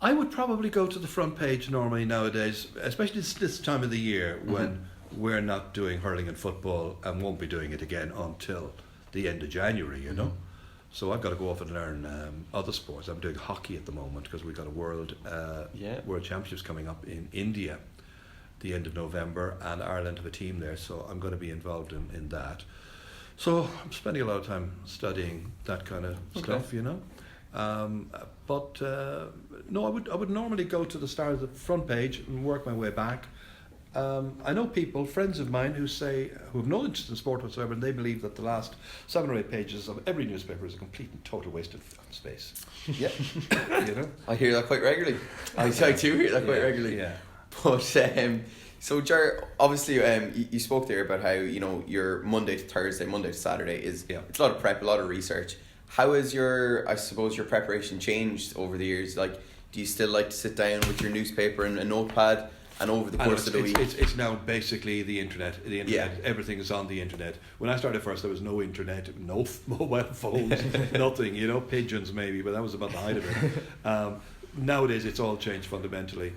I would probably go to the front page normally nowadays, especially this time of the year when we're not doing hurling and football and won't be doing it again until the end of January, you know. So I've got to go off and learn other sports. I'm doing hockey at the moment because we've got a World Championships coming up in India the end of November, and Ireland have a team there, so I'm going to be involved in that. So I'm spending a lot of time studying that kind of stuff, you know. But no, I would normally go to the start of the front page and work my way back. I know people, friends of mine, who have no interest in sport whatsoever, and they believe that the last 7 or 8 pages of every newspaper is a complete and total waste of space. Yeah. You know? I hear that quite regularly. I do hear that quite regularly. Yeah. But so Ger, obviously you spoke there about how your Monday to Thursday, Monday to Saturday it's a lot of prep, a lot of research. How has your preparation changed over the years? Like, do you still like to sit down with your newspaper and a notepad, and over the course of the week? It's now basically the internet. Everything is on the internet. When I started first, there was no internet, no mobile phones, nothing. Pigeons maybe, but that was about the height of it. Nowadays, it's all changed fundamentally.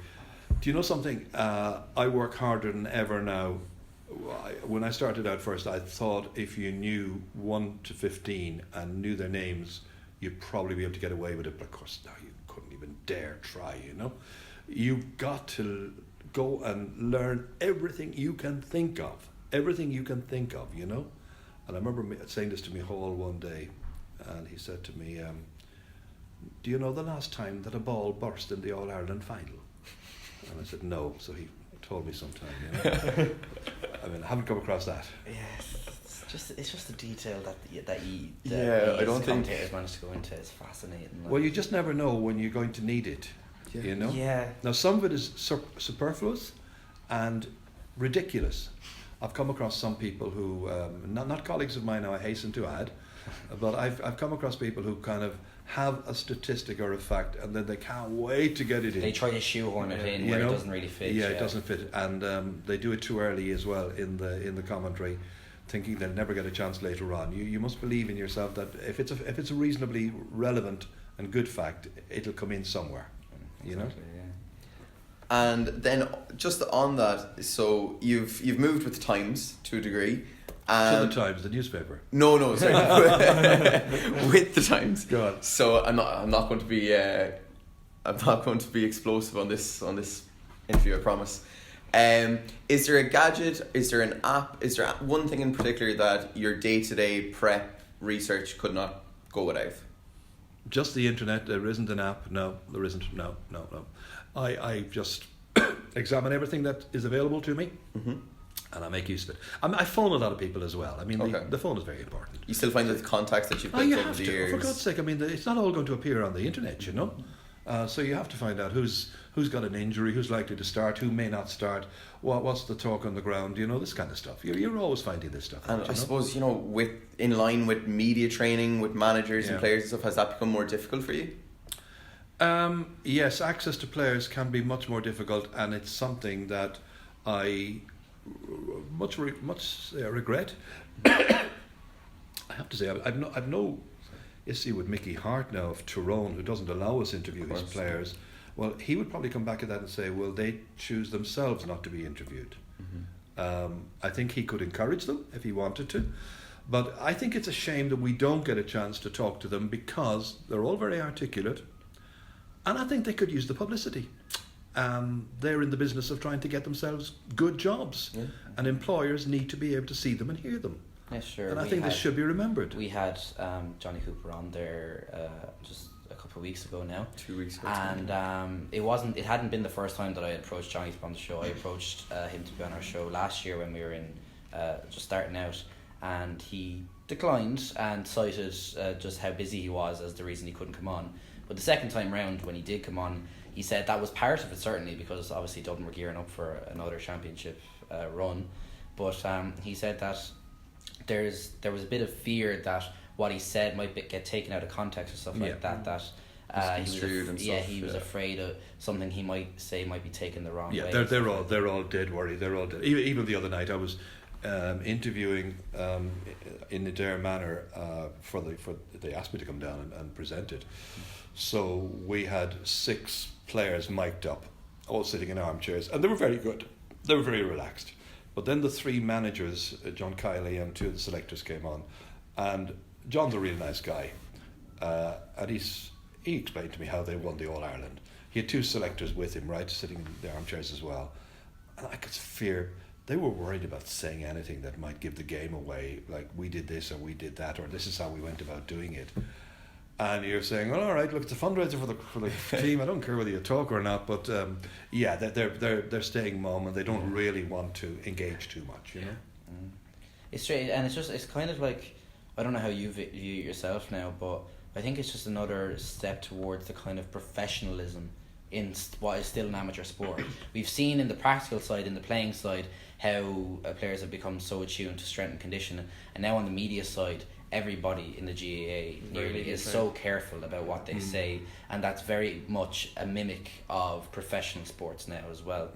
Do you know something? I work harder than ever now. When I started out first, I thought if you knew 1 to 15 and knew their names, you'd probably be able to get away with it. But of course, now you couldn't even dare try, You've got to go and learn everything you can think of. Everything you can think of, And I remember saying this to me Hall one day, and he said to me, "Do you know the last time that a ball burst in the All-Ireland final?" And I said, "No." So he told me sometime, I mean, I haven't come across that. Yes, it's just the detail that I don't think commentators managed to go into. It's fascinating. Well, you just never know when you're going to need it, Yeah. Now, some of it is superfluous and ridiculous. I've come across some people who, not colleagues of mine now, I hasten to add, but I've come across people who kind of have a statistic or a fact, and then they can't wait to get it in. They try to shoehorn it in where it doesn't really fit. Yeah, it doesn't fit, and they do it too early as well in the commentary, thinking they'll never get a chance later on. You must believe in yourself that if it's a reasonably relevant and good fact, it'll come in somewhere. Exactly, yeah. And then just on that, so you've moved with the Times to a degree. To the Times, the newspaper. No, sorry. With the Times. Go on. So I'm not going to be explosive on this interview, I promise. Is there a gadget? Is there an app? Is there one thing in particular that your day-to-day prep research could not go without? Just the internet. There isn't an app. No, there isn't. No. I just examine everything that is available to me, and I make use of it. I phone a lot of people as well. I mean, the phone is very important. You still find the contacts that you've built over the years? For God's sake, I mean, it's not all going to appear on the internet, So you have to find out who's got an injury, who's likely to start, who may not start, what's the talk on the ground, this kind of stuff. You're always finding this stuff. And I suppose, in line with media training, with managers and players and stuff, has that become more difficult for you? Yes, access to players can be much more difficult, and it's something that I much regret. I have to say, I've no issue with Mickey Hart now of Tyrone, who doesn't allow us to interview his players. Well, he would probably come back at that and say, well, they choose themselves not to be interviewed. I think he could encourage them if he wanted to, but I think it's a shame that we don't get a chance to talk to them, because they're all very articulate, and I think they could use the publicity. They're in the business of trying to get themselves good jobs, and employers need to be able to see them and hear them. Yeah, sure. And I think this should be remembered. We had Johnny Cooper on there just a couple of weeks ago now. 2 weeks ago. And it hadn't been the first time that I approached Johnny to be on the show. I approached him to be on our show last year when we were in just starting out, and he declined and cited just how busy he was as the reason he couldn't come on. But the second time round, when he did come on, he said that was part of it, certainly, because obviously Dublin were gearing up for another championship run. But he said that there was a bit of fear that what he said might get taken out of context or stuff like that. That he was afraid of something he might say might be taken the wrong way. Yeah, they're all dead worried. They're all dead. Even the other night, I was interviewing in the Ger manner they asked me to come down and present it. So we had 6 players mic'd up, all sitting in armchairs, and they were very good. They were very relaxed. But then the 3 managers, John Kiley and 2 of the selectors, came on, and John's a really nice guy, and he explained to me how they won the All-Ireland. He had 2 selectors with him, right, sitting in the armchairs as well, and I could fear they were worried about saying anything that might give the game away, like we did this or we did that, or this is how we went about doing it. And you're saying, well, all right, look, it's a fundraiser for the team. I don't care whether you talk or not, but they're staying mum, and they don't really want to engage too much, you know. Mm. It's straight, and it's kind of like, I don't know how you view it yourself now, but I think it's just another step towards the kind of professionalism in what is still an amateur sport. We've seen in the practical side, in the playing side, how players have become so attuned to strength and conditioning, and now on the media side, everybody in the GAA nearly is so careful about what they say, and that's very much a mimic of professional sports now as well.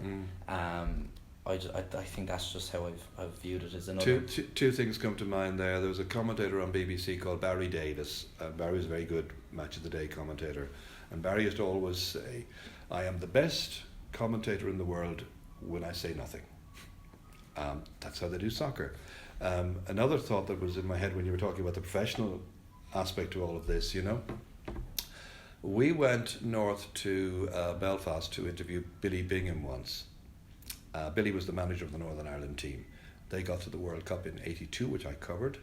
I think that's just how I've viewed it as another. Two things come to mind there. There was a commentator on BBC called Barry Davis. Barry was a very good Match of the Day commentator, and Barry used to always say, I am the best commentator in the world when I say nothing. That's how they do soccer. Another thought that was in my head when you were talking about the professional aspect to all of this, you know, we went north to Belfast to interview Billy Bingham once. Billy was the manager of the Northern Ireland team. They got to the World Cup in '82, which I covered.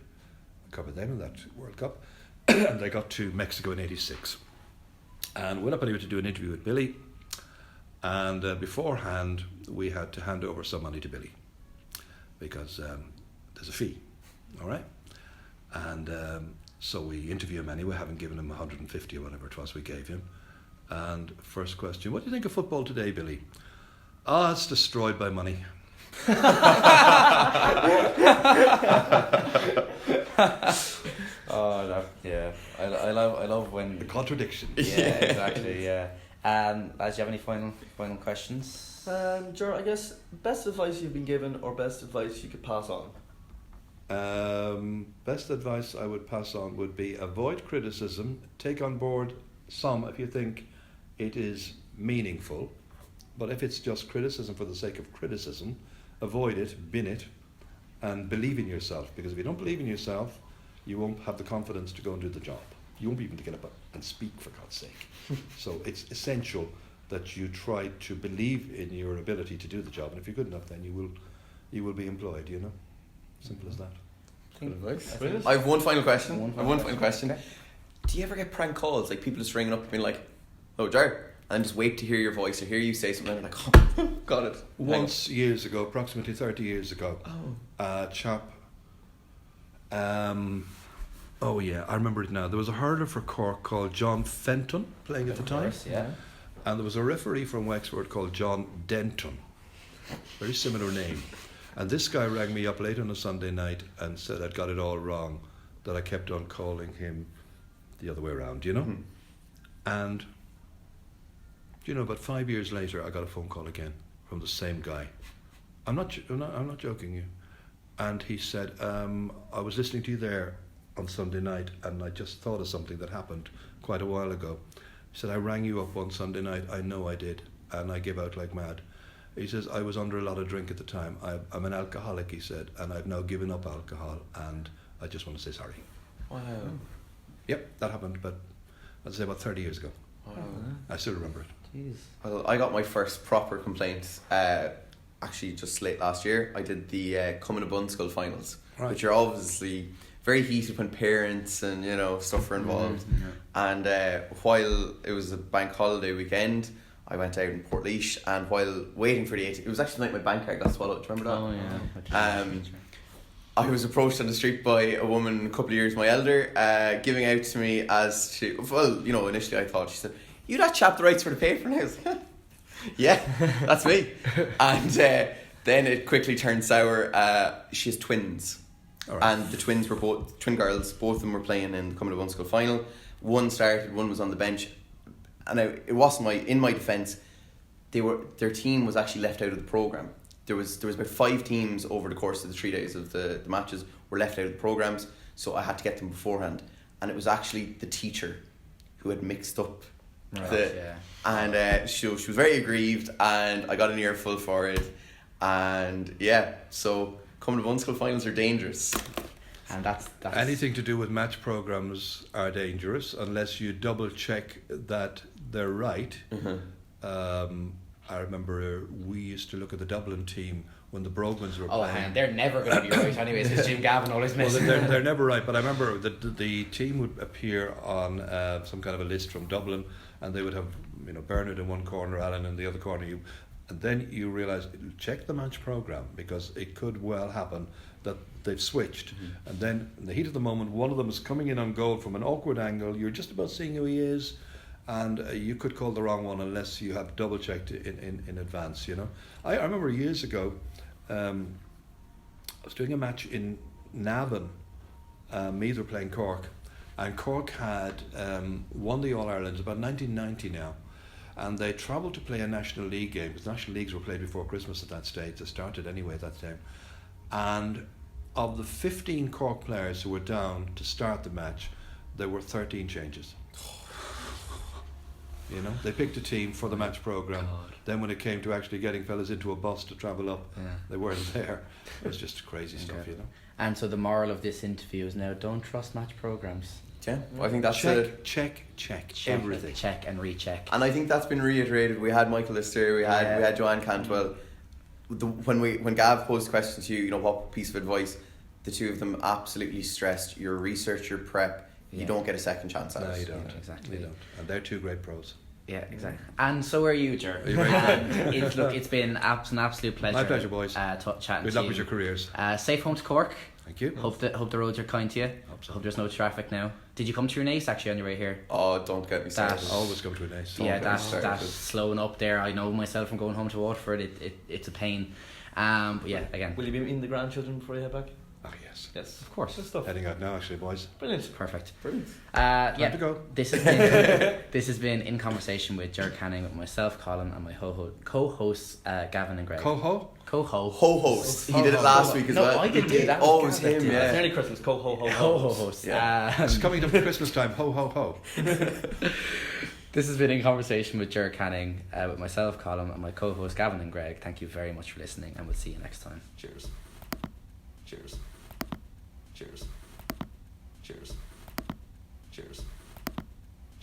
I covered them in that World Cup. And they got to Mexico in '86. And went up anyway to do an interview with Billy. And beforehand, we had to hand over some money to Billy, because there's a fee, all right? And so we interview him anyway, having given him 150 or whatever it was we gave him. And first question, what do you think of football today, Billy? It's destroyed by money. I love when the contradiction. Yeah, exactly. Yeah. Lads, do you have any final questions? Ger, I guess best advice you've been given, or best advice you could pass on. Best advice I would pass on would be avoid criticism. Take on board some if you think it is meaningful, but if it's just criticism for the sake of criticism, avoid it, bin it, and believe in yourself. Because if you don't believe in yourself, you won't have the confidence to go and do the job. You won't be able to get up and speak, for God's sake. So it's essential that you try to believe in your ability to do the job, and if you're good enough, then you will be employed. You know, simple as that. Good advice. I have one final question. Okay. Do you ever get prank calls, like people just ringing up and being like, "Oh, Ger," and just wait to hear your voice or hear you say something, and like, "Oh, got it." Once years ago, approximately 30 years ago, a chap. Oh yeah, I remember it now. There was a hurler for Cork called John Fenton playing at the time. Yeah. And there was a referee from Wexford called John Denton. Very similar name. And this guy rang me up late on a Sunday night and said I'd got it all wrong, that I kept on calling him the other way around, you know? Mm-hmm. And, you know, about 5 years later, I got a phone call again from the same guy. I'm not joking you. And he said, I was listening to you there on Sunday night, and I just thought of something that happened quite a while ago. He said, I rang you up one Sunday night. I know I did, and I gave out like mad. He says, I was under a lot of drink at the time. I'm an alcoholic, he said, and I've now given up alcohol, and I just want to say sorry. Wow. Yep, that happened, but I'd say about 30 years ago. Wow. I still remember it. Jeez. Well, I got my first proper complaint actually just late last year. I did the Coming to Bunskull finals. Right. which are obviously very heated when parents and stuff were involved. And while it was a bank holiday weekend, I went out in Portlaoise, and while waiting for the ATM, it was actually the night my bank card got swallowed. Do you remember that? Oh yeah. I was approached on the street by a woman a couple of years my elder, giving out to me as to, well, initially I thought, she said, "You that chap that writes for the paper?" And I was like, "Yeah, that's me." And then it quickly turned sour. She has twins. All right. And the twins were both twin girls. Both of them were playing in the Cumberland One School final. One started, one was on the bench. And it wasn't in my defence, their team was actually left out of the programme. There was about 5 teams over the course of the 3 days of the matches were left out of the programmes, so I had to get them beforehand. And it was actually the teacher who had mixed up and she was very aggrieved, and I got an earful for it. And so Cumberland One School finals are dangerous. And that's anything to do with match programs are dangerous unless you double check that they're right. I remember we used to look at the Dublin team when the Brogmans were playing. And they're never going to be right anyways, because Jim Gavin always misses. Well, they're never right, but I remember the team would appear on some kind of a list from Dublin, and they would have Bernard in one corner, Alan in the other corner. And then you realise, check the match programme, because it could well happen that they've switched. And then in the heat of the moment, one of them is coming in on goal from an awkward angle. You're just about seeing who he is, and you could call the wrong one unless you have double checked in advance. I remember years ago, I was doing a match in Navan. Meath were playing Cork, and Cork had won the All Ireland about 1990 now. And they travelled to play a National League game, because National Leagues were played before Christmas at that stage. They started anyway at that time. And of the 15 Cork players who were down to start the match, there were 13 changes. They picked a team for the match programme. Then when it came to actually getting fellas into a bus to travel up, they weren't there. It was just crazy stuff, And so the moral of this interview is now, don't trust match programmes. Yeah, I think that's check everything. Check and recheck. And I think that's been reiterated. We had Michael Lister, we had Joanne Cantwell. When Gav posed questions to you, what piece of advice, the two of them absolutely stressed your research, your prep. You don't get a second chance at it. No, you don't. Exactly. You don't. And they're two great pros. Yeah, exactly. And so are you, Ger. It's been an absolute pleasure. My pleasure, boys. Chatting Good to luck you. with your careers. Safe home to Cork. Thank you. Hope the roads are kind to you. Hope there's no traffic now. Did you come to your Nace actually on your way here? Oh, don't get me started. Always come to a Nace. That's slowing up there. I know myself from going home to Waterford. It's a pain. But again. Will you be in the grandchildren before you head back? Oh, yes. Yes, of course. Good stuff. Heading out now, actually, boys. Brilliant. Perfect. Brilliant. Time to go. This has been In Conversation with Ger Canning, with myself, Colin, and my co-hosts Gavin and Greg. Co-host. He did it last week as well. No, I did do that. Oh, it was him, It's nearly Christmas. Co-host. It's coming up to Christmas time. Ho, ho, ho. This has been In Conversation with Ger Canning, with myself, Colin, and my co-host Gavin and Greg. Thank you very much for listening, and we'll see you next time. Cheers. Cheers. Cheers. Cheers. Cheers.